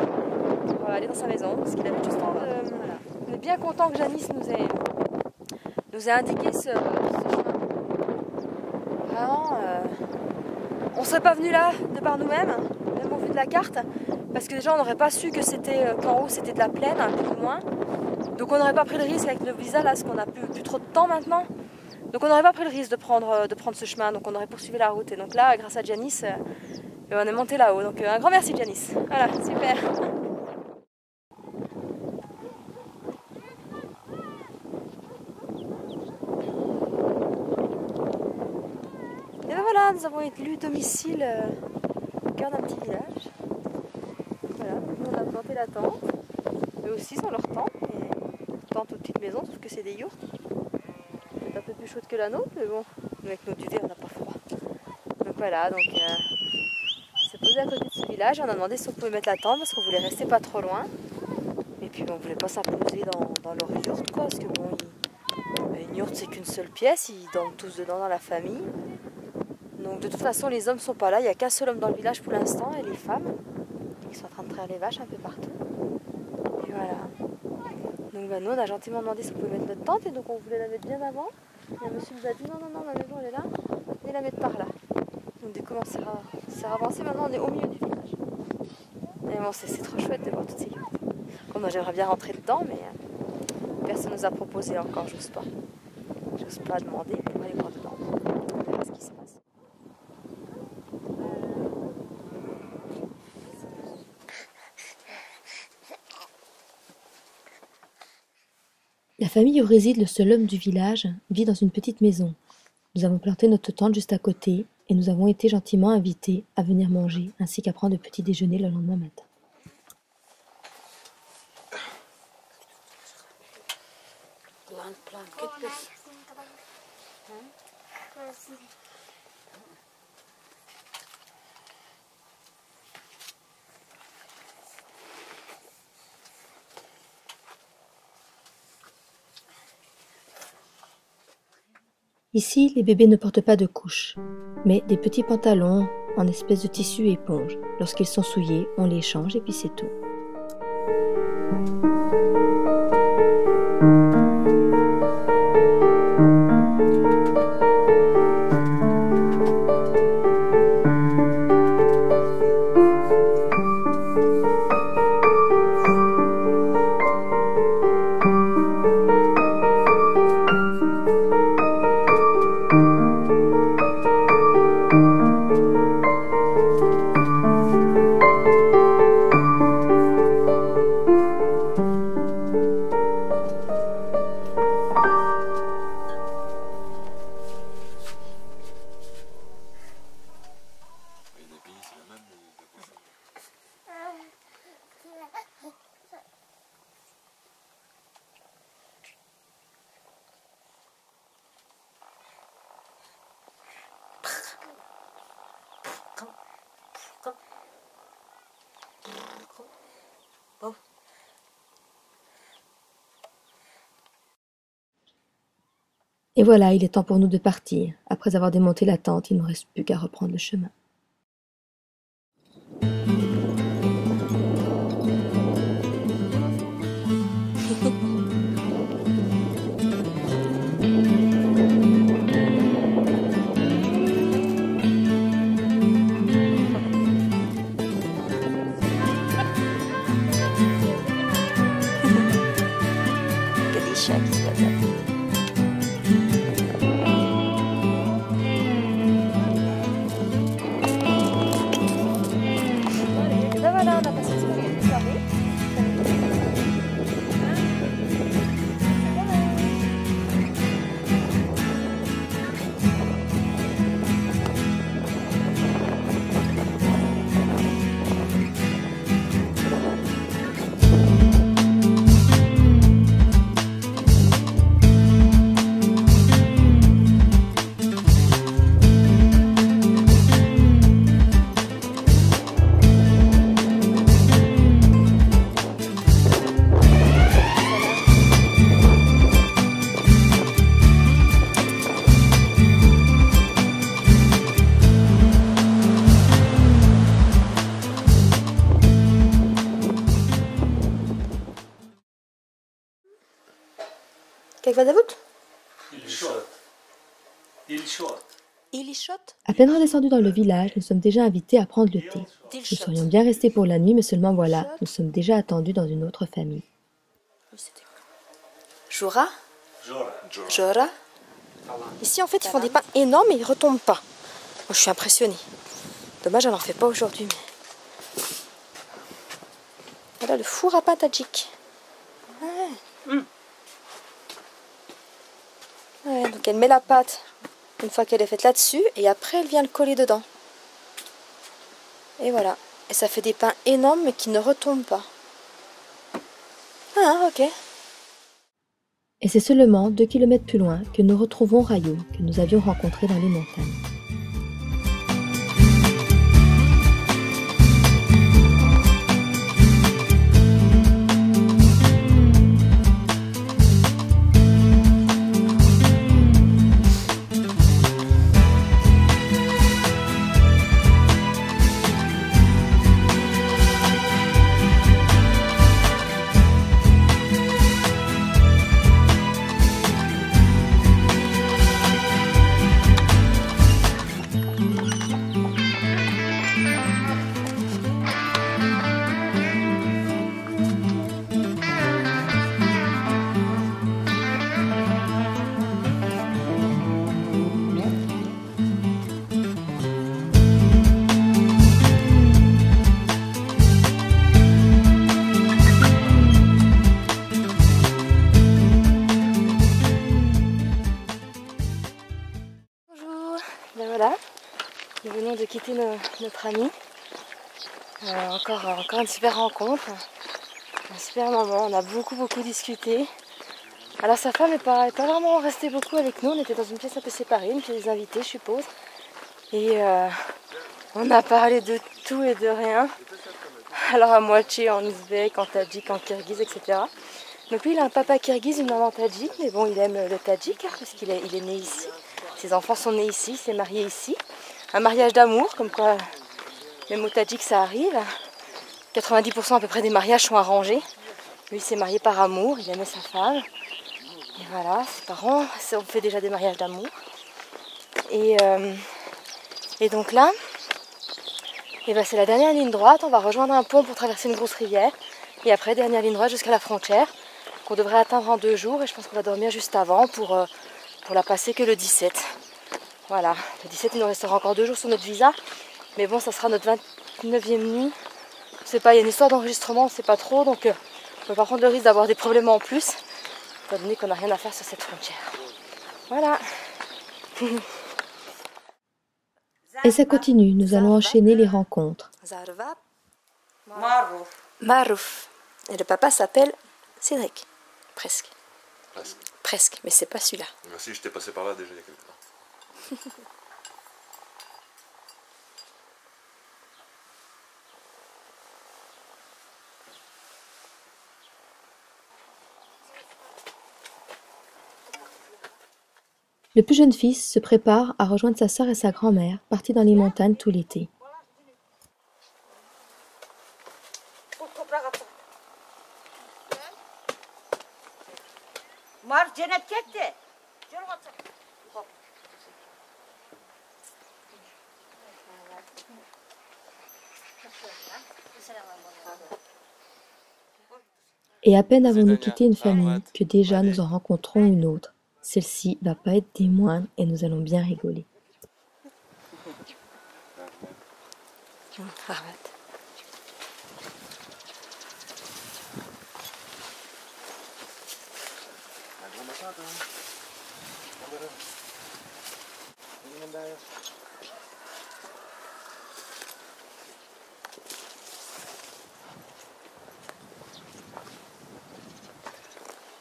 A: pour aller dans sa maison, parce qu'il avait juste envie de... Voilà. On est bien content que Janice nous ait indiqué ce chemin. Vraiment, on ne serait pas venu là de par nous-mêmes, même au vu de la carte, parce que déjà on n'aurait pas su que c'était qu'en haut c'était de la plaine, plus ou moins. Donc on n'aurait pas pris le risque avec le visa là, parce qu'on n'a plus trop de temps maintenant. Donc on n'aurait pas pris le risque de prendre ce chemin, donc on aurait poursuivi la route. Et donc là, grâce à Janice, on est monté là-haut. Donc un grand merci Janice. Voilà, super. Et ben voilà, nous avons élu domicile au cœur d'un petit village. Voilà, nous on a planté la tente. Eux aussi sont leur tente, et tente ou petite maison, sauf que c'est des yurts. C'est un peu plus chaude que la nôtre, mais bon, nous avec nos duvets on n'a pas froid. Donc voilà, donc on s'est posé à côté de ce village, on a demandé si on pouvait mettre la tente parce qu'on voulait rester pas trop loin. Et puis on voulait pas s'imposer dans leur yourte quoi, parce que bon, une yourte c'est qu'une seule pièce, ils dorment tous dedans dans la famille. Donc de toute façon les hommes sont pas là, il n'y a qu'un seul homme dans le village pour l'instant et les femmes. Ils sont en train de traire les vaches un peu partout. Et voilà. Donc bah, nous on a gentiment demandé si on pouvait mettre notre tente et donc on voulait la mettre bien avant. Et un monsieur nous a dit non, la maison elle est là, et la mettre par là. Donc du coup on s'est avancé, maintenant on est au milieu du village. Et bon c'est trop chouette de voir toutes ces yurts. Comme moi j'aimerais bien rentrer dedans mais personne nous a proposé encore, j'ose pas. J'ose pas demander pour aller voir dedans. On verra ce qui se passe.
C: La famille où réside le seul homme du village vit dans une petite maison. Nous avons planté notre tente juste à côté et nous avons été gentiment invités à venir manger ainsi qu'à prendre le petit déjeuner le lendemain matin. Ici, les bébés ne portent pas de couche, mais des petits pantalons en espèce de tissu éponge. Lorsqu'ils sont souillés, on les change et puis c'est tout. Et voilà, il est temps pour nous de partir. Après avoir démonté la tente, il ne nous reste plus qu'à reprendre le chemin.
A: Voilà, on a passé une bonne soirée. Kijk wat dat doet?
C: À peine redescendus dans le village, nous sommes déjà invités à prendre le thé. Nous serions bien restés pour la nuit, mais seulement voilà, nous sommes déjà attendus dans une autre famille.
A: Jora. Jora. Ici, en fait, ils font des pains énormes et ils retombent pas. Moi, je suis impressionnée. Dommage, elle n'en fait pas aujourd'hui. Mais... Voilà le four à pain tadjik. Ouais. Ouais, donc elle met la pâte une fois qu'elle est faite là-dessus et après elle vient le coller dedans. Et voilà. Et ça fait des pains énormes mais qui ne retombent pas. Ah, ok.
C: Et c'est seulement 2 kilomètres plus loin que nous retrouvons Rayoum, que nous avions rencontré dans les montagnes.
A: Ben voilà, nous venons de quitter notre ami. Encore une super rencontre, un super moment, on a beaucoup discuté. Alors sa femme n'est pas vraiment restée beaucoup avec nous, on était dans une pièce un peu séparée, une pièce des invités je suppose. Et on a parlé de tout et de rien. Alors à moitié en ouzbek, en tadjik, en kirghiz, etc. Donc lui il a un papa kirghiz, une maman tadjik, mais bon il aime le tadjik hein, parce qu'il est né ici. Ses enfants sont nés ici, il s'est marié ici. Un mariage d'amour, comme quoi même au Tadjik ça arrive. 90% à peu près des mariages sont arrangés. Lui il s'est marié par amour, il aimait sa femme. Et voilà, ses parents, on fait déjà des mariages d'amour. Et donc là, c'est la dernière ligne droite, on va rejoindre un pont pour traverser une grosse rivière. Et après, dernière ligne droite jusqu'à la frontière, qu'on devrait atteindre en 2 jours. Et je pense qu'on va dormir juste avant pour la passer que le 17. Voilà, le 17 il nous restera encore 2 jours sur notre visa. Mais bon, ça sera notre 29e nuit. Je sais pas, il y a une histoire d'enregistrement, on ne sait pas trop. Donc on ne peut pas prendre le risque d'avoir des problèmes en plus. Étant donné qu'on n'a rien à faire sur cette frontière. Voilà.
C: Et ça continue, nous allons enchaîner les rencontres.
A: Zarva. Marouf. Et le papa s'appelle Cédric. Presque. Presque, mais c'est pas celui-là.
B: Merci, j'étais passé par là déjà il y a quelques temps.
C: Le plus jeune fils se prépare à rejoindre sa sœur et sa grand-mère, partis dans les montagnes tout l'été. Et à peine avons-nous quitté une famille que déjà nous en rencontrons une autre. Celle-ci va pas être des moindres et nous allons bien rigoler.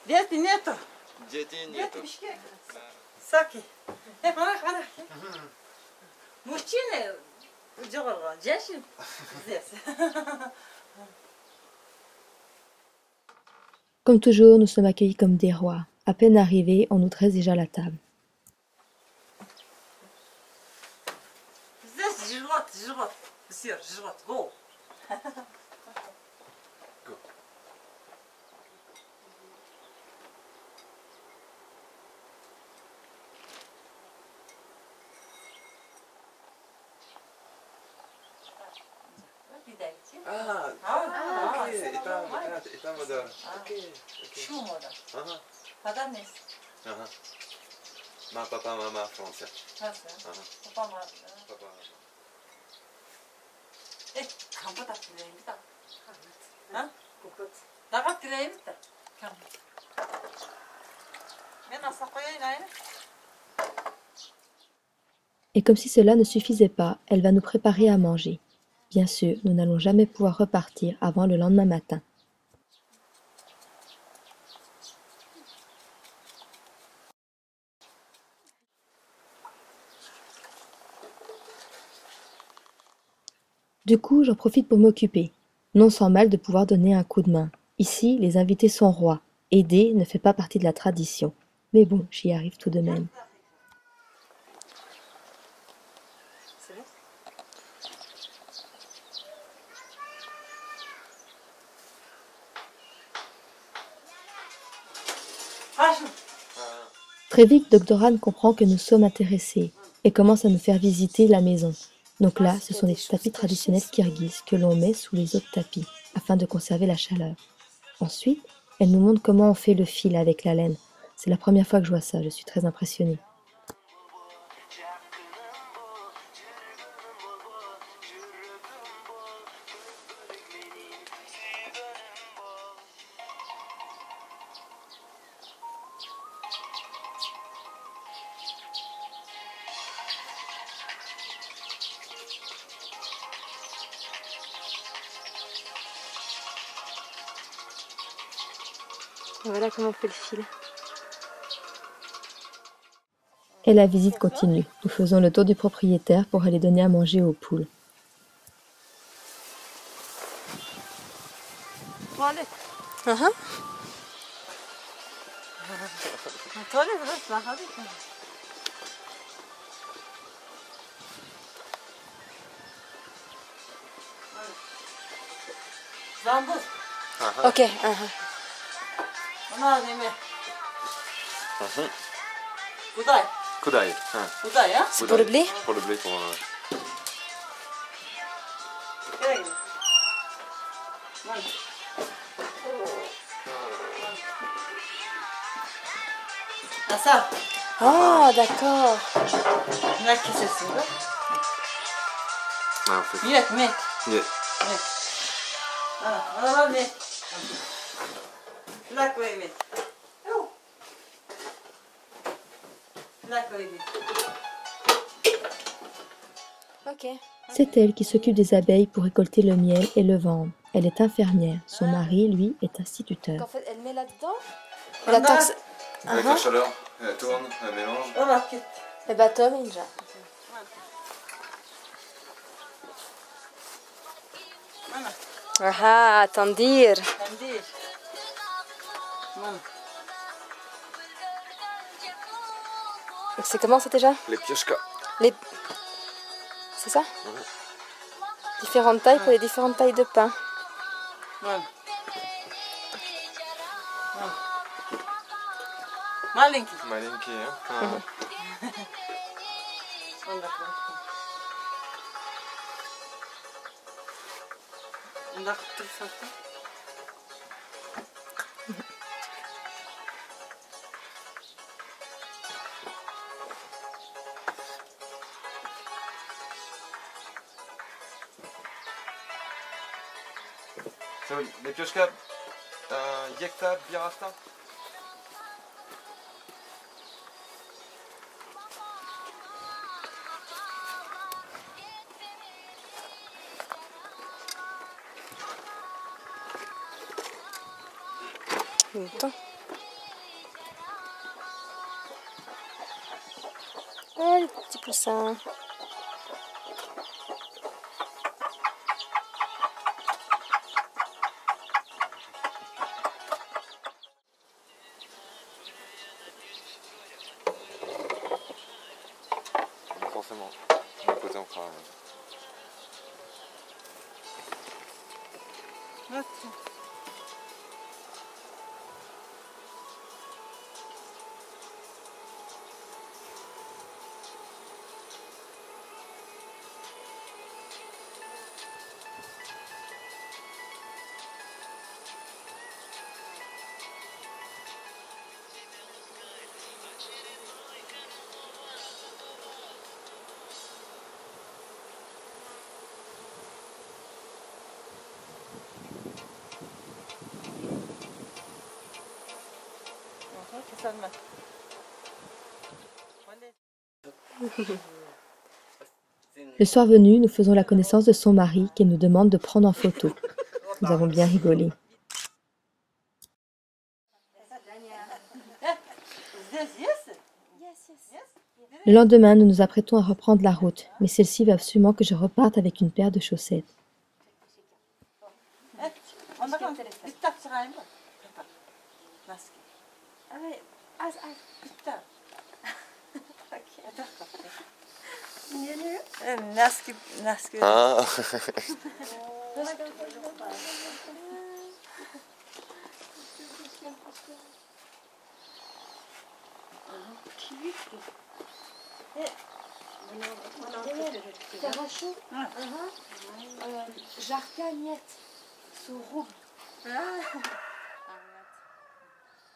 E: Дети нету.
B: Детей нету.
E: Саки. Мужчины, женщин здесь.
C: Comme toujours, nous sommes accueillis comme des rois. À peine arrivés, on nous dresse déjà la table.
E: Здесь живот. Все, живот. Go.
B: Окей, и там вода. Окей.
E: Шум вода.
B: Ага.
E: Вода вместе.
B: Ага. Папа, мама, Франция.
E: Папа, мама.
B: Папа.
E: 간보다 드레입니다. 나가 드레입니다. 맨날 섞어야 나요?
C: Et comme si cela ne suffisait pas, elle va nous préparer à manger. Bien sûr, nous n'allons jamais pouvoir repartir avant le lendemain matin. Du coup, j'en profite pour m'occuper. Non sans mal de pouvoir donner un coup de main. Ici, les invités sont rois. Aider ne fait pas partie de la tradition. Mais bon, j'y arrive tout de même. Très vite, Doctoran comprend que nous sommes intéressés et commence à nous faire visiter la maison. Donc là, ce sont des tapis traditionnels kirghizes que l'on met sous les autres tapis afin de conserver la chaleur. Ensuite, elle nous montre comment on fait le fil avec la laine. C'est la première fois que je vois ça, je suis très impressionnée.
A: Voilà comment on fait le fil.
C: Et la visite continue. Nous faisons le tour du propriétaire pour aller donner à manger aux poules.
E: Tuvalet. Tuvalet burası bak hadi. Zambur.
A: Ok.
E: Ona ne mi? Kuday.
B: Kuday.
E: Kuday ya?
A: C'est pour le blé?
B: Pour le blé, pour...
E: Ah ça.
A: Ah, d'accord.
E: Là, qu'est-ce que c'est?
B: Ah, en fait.
E: Miette, miette.
B: Yeah.
E: Ah, miette. Là, quoi, miette.
C: C'est elle qui s'occupe des abeilles pour récolter le miel et le vendre. Elle est infirmière. Son mari, lui, est instituteur.
A: En fait, elle met là-dedans.
B: Avec la chaleur, elle tourne, elle mélange.
A: Et bah, Tom, Inja. Ah, tandir. C'est comment ça déjà?
B: Les piochkas.
A: C'est ça? Différentes tailles pour les différentes tailles de pain.
E: Маленький.
B: Маленькие, hein? So, les piochkas, Yekta, Birasta.
A: Longtemps. Oh, les petits poussins.
B: Forcément. De l'autre côté, on fera.
C: Le soir venu, nous faisons la connaissance de son mari qui nous demande de prendre en photo. Nous avons bien rigolé. Le lendemain, nous nous apprêtons à reprendre la route, mais celle-ci veut absolument que je reparte avec une paire de chaussettes.
B: Ah.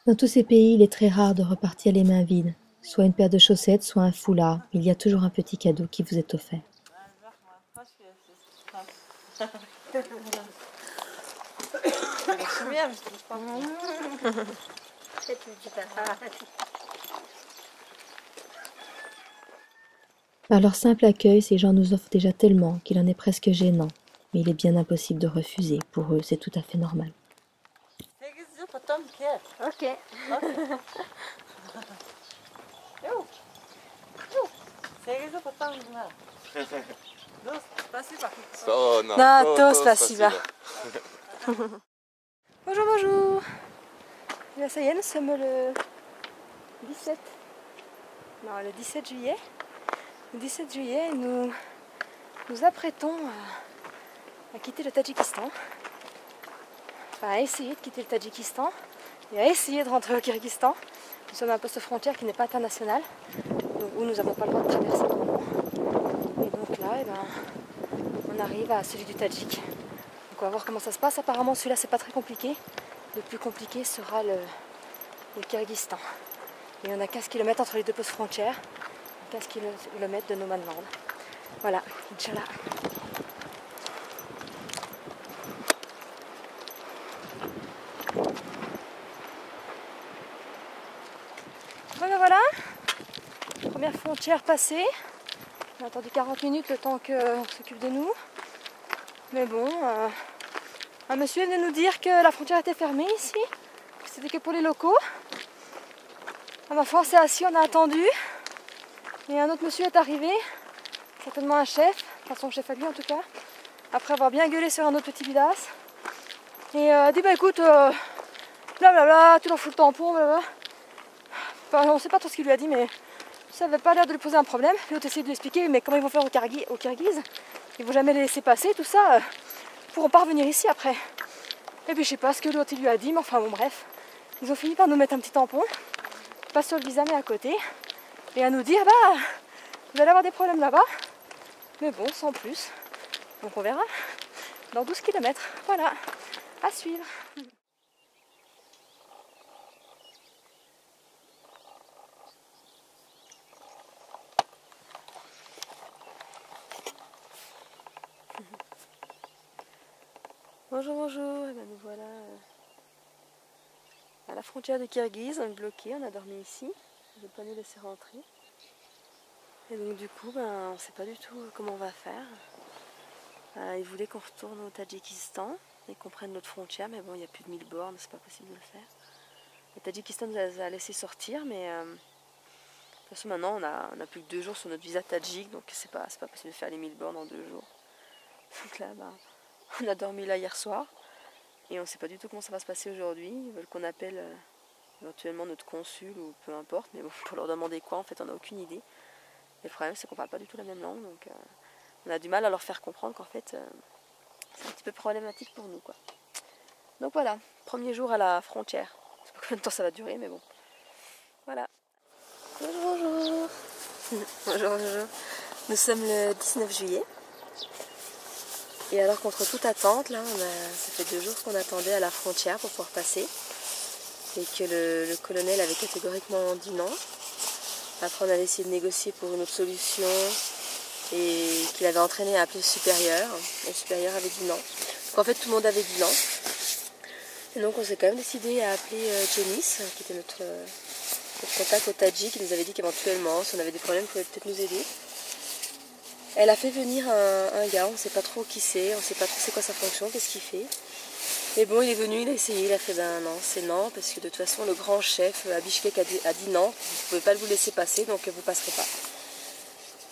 C: Dans tous ces pays, il est très rare de repartir les mains vides. Soit une paire de chaussettes, soit un foulard. Il y a toujours un petit cadeau qui vous est offert. Par leur simple accueil, ces gens nous offrent déjà tellement qu'il en est presque gênant. Mais il est bien impossible de refuser. Pour eux, c'est tout à fait normal.
F: Ok.
A: Nato, spasiba. Bonjour, bonjour. Et là, ça y est, nous sommes le 17. Non, le 17 juillet. Le 17 juillet, nous nous apprêtons à quitter le Tadjikistan. Enfin, à essayer de quitter le Tadjikistan et à essayer de rentrer au Kyrgyzstan. Nous sommes à un poste frontière qui n'est pas international, donc où nous n'avons pas le droit de traverser pour le moment. Et donc là, eh ben, on arrive à celui du Tadjik. Donc on va voir comment ça se passe. Apparemment celui-là c'est pas très compliqué. Le plus compliqué sera le Kyrgyzstan. Et on a 15 km entre les deux postes frontières, 15 km de No Man's Land. Voilà, Inch'Allah. Voilà, première frontière passée. On a attendu 40 minutes le temps qu'on s'occupe de nous. Mais bon, un monsieur venait nous dire que la frontière était fermée ici, que c'était que pour les locaux. À ma foi, on s'est assis, on a attendu. Et un autre monsieur est arrivé, certainement un chef, enfin son chef à lui en tout cas, après avoir bien gueulé sur un autre petit bidas. Et a dit bah écoute, blablabla, tu leur fous le tampon, blablabla. Enfin, on ne sait pas trop ce qu'il lui a dit, mais Ça n'avait pas l'air de lui poser un problème. L'autre essayait de lui expliquer mais comment ils vont faire aux Kirghizes. Ils vont jamais les laisser passer, tout ça. Ils pourront pas revenir ici après. Et puis je sais pas ce que l'autre lui a dit, mais enfin bon bref. Ils ont fini par nous mettre un petit tampon. Pas sur le visa mais à côté. Et à nous dire bah vous allez avoir des problèmes là-bas. Mais bon, sans plus. Donc on verra dans 12 km. Voilà, à suivre. Bonjour, bonjour, et ben nous voilà à la frontière de Kirghiz, on est bloqué, on a dormi ici, je ne vais pas nous laisser rentrer. Et donc du coup, ben, on ne sait pas du tout comment on va faire. Ils voulaient qu'on retourne au Tadjikistan et qu'on prenne notre frontière, mais bon, il n'y a plus de 1000 bornes, c'est pas possible de le faire. Le Tadjikistan nous a laissé sortir, mais de toute façon maintenant on a plus que 2 jours sur notre visa Tadjik, donc c'est pas possible de faire les 1000 bornes en 2 jours. Donc là, ben, on a dormi là hier soir et on ne sait pas du tout comment ça va se passer aujourd'hui. Ils veulent qu'on appelle éventuellement notre consul ou peu importe, mais bon, pour leur demander quoi, en fait on n'a aucune idée. Et le problème c'est qu'on ne parle pas du tout la même langue, donc on a du mal à leur faire comprendre qu'en fait c'est un petit peu problématique pour nous, quoi. Donc voilà, premier jour à la frontière. Je ne sais pas combien de temps ça va durer, mais bon. Voilà. Bonjour, bonjour. Bonjour, bonjour. Nous sommes le 19 juillet. Et alors contre toute attente, là, ça fait 2 jours qu'on attendait à la frontière pour pouvoir passer. Et que le colonel avait catégoriquement dit non. Après on avait essayé de négocier pour une autre solution. Et qu'il avait entraîné à appeler le supérieur. Le supérieur avait dit non. Donc en fait tout le monde avait dit non. Et donc on s'est quand même décidé à appeler Janice, qui était notre contact au Tadjik, qui nous avait dit qu'éventuellement, si on avait des problèmes, il pouvait peut-être nous aider. Elle a fait venir un gars, on ne sait pas trop qui c'est, on ne sait pas trop c'est quoi sa fonction, qu'est-ce qu'il fait. Mais bon, il est venu, il a essayé, il a fait ben non, c'est non, parce que de toute façon le grand chef à Bishkek a dit non, vous ne pouvez pas vous laisser passer, donc vous ne passerez pas.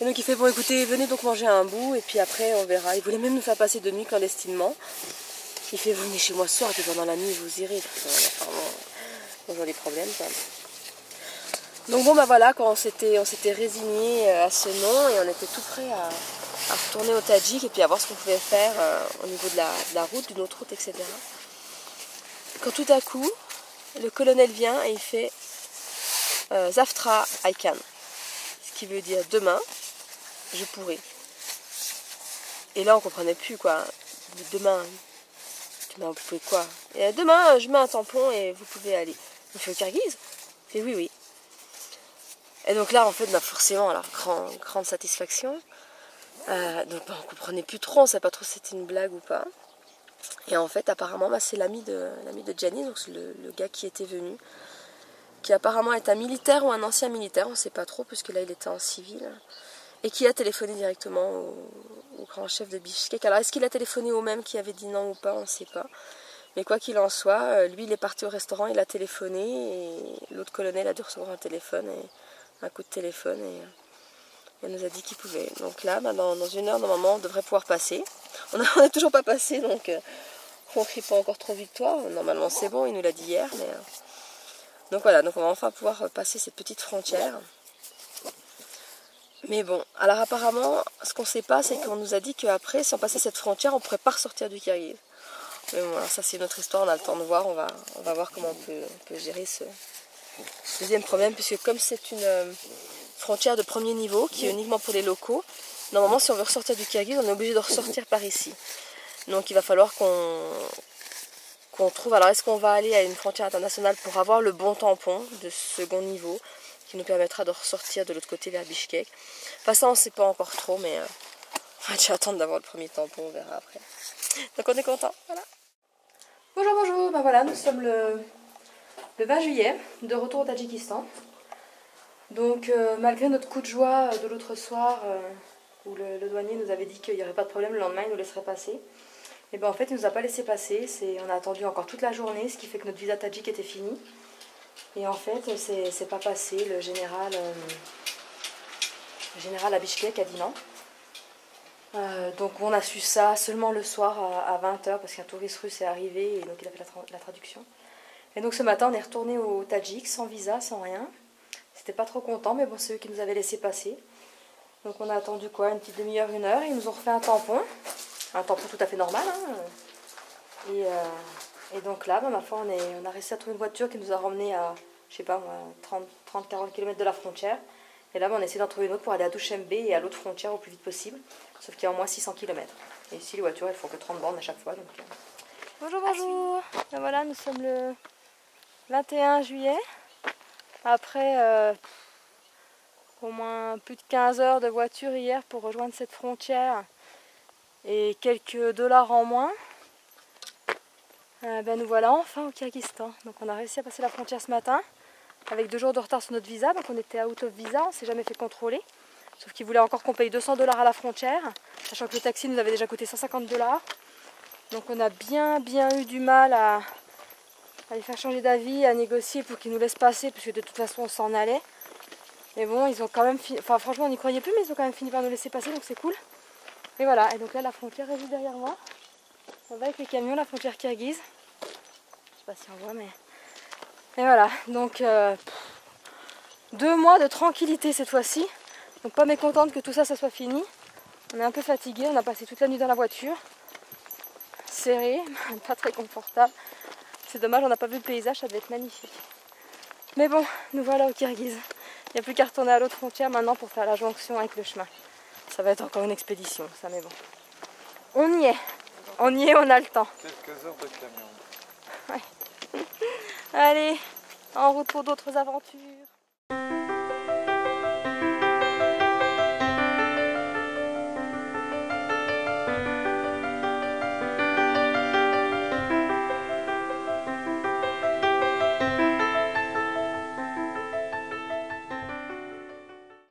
A: Et donc il fait bon écoutez, venez donc manger un bout, et puis après on verra. Il voulait même nous faire passer de nuit clandestinement. Il fait vous venez chez moi ce soir, et puis pendant la nuit vous irez. On a des problèmes quand même. Donc bon bah voilà, quand on s'était résigné à ce nom et on était tout prêt à retourner au Tadjik et puis à voir ce qu'on pouvait faire au niveau de la route, d'une autre route, etc. Quand tout à coup, le colonel vient et il fait Zaftra Aikan, ce qui veut dire demain, je pourrai. Et là on comprenait plus quoi, demain vous pouvez quoi? Et demain je mets un tampon et vous pouvez aller. On fait au Kirghiz? Il fait oui oui. Et donc là, en fait, bah forcément, alors, grande satisfaction. Donc bah, on comprenait plus trop, on ne savait pas trop si c'était une blague ou pas. Et en fait, apparemment, bah, c'est l'ami de Janice, donc c'est le gars qui était venu, qui apparemment est un militaire ou un ancien militaire, on ne sait pas trop, puisque là, il était en civil, et qui a téléphoné directement au grand chef de Bishkek. Alors, est-ce qu'il a téléphoné au même qui avait dit non ou pas, on ne sait pas. Mais quoi qu'il en soit, lui, il est parti au restaurant, il a téléphoné, et l'autre colonel a dû recevoir un téléphone, et un coup de téléphone et elle nous a dit qu'il pouvait. Donc là, bah, dans 1 heure, normalement, on devrait pouvoir passer. On n'est toujours pas passé, donc on ne crie pas encore trop victoire. Normalement, c'est bon, il nous l'a dit hier. Mais, donc voilà, donc on va enfin pouvoir passer cette petite frontière. Mais bon, alors apparemment, ce qu'on ne sait pas, c'est qu'on nous a dit qu'après, si on passait cette frontière, on ne pourrait pas ressortir du Kirghiz. Mais bon, alors ça c'est notre histoire, on a le temps de voir, on va voir comment on peut gérer ce deuxième problème, puisque comme c'est une frontière de premier niveau, qui est uniquement pour les locaux, normalement si on veut ressortir du Kirghiz, on est obligé de ressortir par ici. Donc il va falloir qu'on trouve, alors est-ce qu'on va aller à une frontière internationale pour avoir le bon tampon de second niveau, qui nous permettra de ressortir de l'autre côté vers Bishkek. Enfin ça on ne sait pas encore trop, mais on va déjà attendre d'avoir le premier tampon, on verra après. Donc on est content, voilà. Bonjour, bonjour, ben voilà, nous sommes le 20 juillet, de retour au Tadjikistan. Donc malgré notre coup de joie de l'autre soir, où le douanier nous avait dit qu'il n'y aurait pas de problème, le lendemain il nous laisserait passer, et ben en fait il ne nous a pas laissé passer, on a attendu encore toute la journée, ce qui fait que notre visa Tadjik était fini. Et en fait c'est pas passé, le général à Bishkek a dit non. Donc on a su ça seulement le soir à 20h parce qu'un touriste russe est arrivé et donc il a fait la traduction. Et donc ce matin on est retourné au Tadjik sans visa, sans rien. C'était pas trop content, mais bon, c'est eux qui nous avaient laissé passer. Donc on a attendu quoi, une petite demi-heure, 1 heure, ils nous ont refait un tampon tout à fait normal. Hein. Et donc là, bah, ma foi, on a réussi à trouver une voiture qui nous a ramené à, je sais pas moi, 30-40 km de la frontière. Et là, bah, on a essayé d'en trouver une autre pour aller à Douchembe et à l'autre frontière au plus vite possible. Sauf qu'il y a au moins 600 km. Et ici, les voitures, elles font que 30 bornes à chaque fois. Donc, Bonjour, bonjour. Et voilà, nous sommes le 21 juillet. Après au moins plus de 15 heures de voiture hier pour rejoindre cette frontière et quelques dollars en moins, ben nous voilà enfin au Kyrgyzstan. Donc on a réussi à passer la frontière ce matin avec 2 jours de retard sur notre visa, donc on était out of visa, on s'est jamais fait contrôler. Sauf qu'ils voulaient encore qu'on paye 200 $ à la frontière, sachant que le taxi nous avait déjà coûté 150 $. Donc on a bien eu du mal à les faire changer d'avis, à négocier pour qu'ils nous laissent passer, puisque de toute façon on s'en allait. Mais bon, ils ont quand même fini, enfin franchement on n'y croyait plus, mais ils ont quand même fini par nous laisser passer, donc c'est cool. Et voilà, et donc là la frontière est juste derrière moi. On va avec les camions, la frontière kirghize. Je sais pas si on voit, mais... Et voilà, donc 2 mois de tranquillité cette fois-ci. Donc pas mécontente que tout ça soit fini. On est un peu fatigué, on a passé toute la nuit dans la voiture. Serré, pas très confortable. C'est dommage, on n'a pas vu le paysage, ça devait être magnifique. Mais bon, nous voilà au Kirghiz. Il n'y a plus qu'à retourner à l'autre frontière maintenant pour faire la jonction avec le chemin. Ça va être encore une expédition, ça, mais bon. On y est, on a le temps.
B: Quelques heures de camion.
A: Ouais. Allez, en route pour d'autres aventures.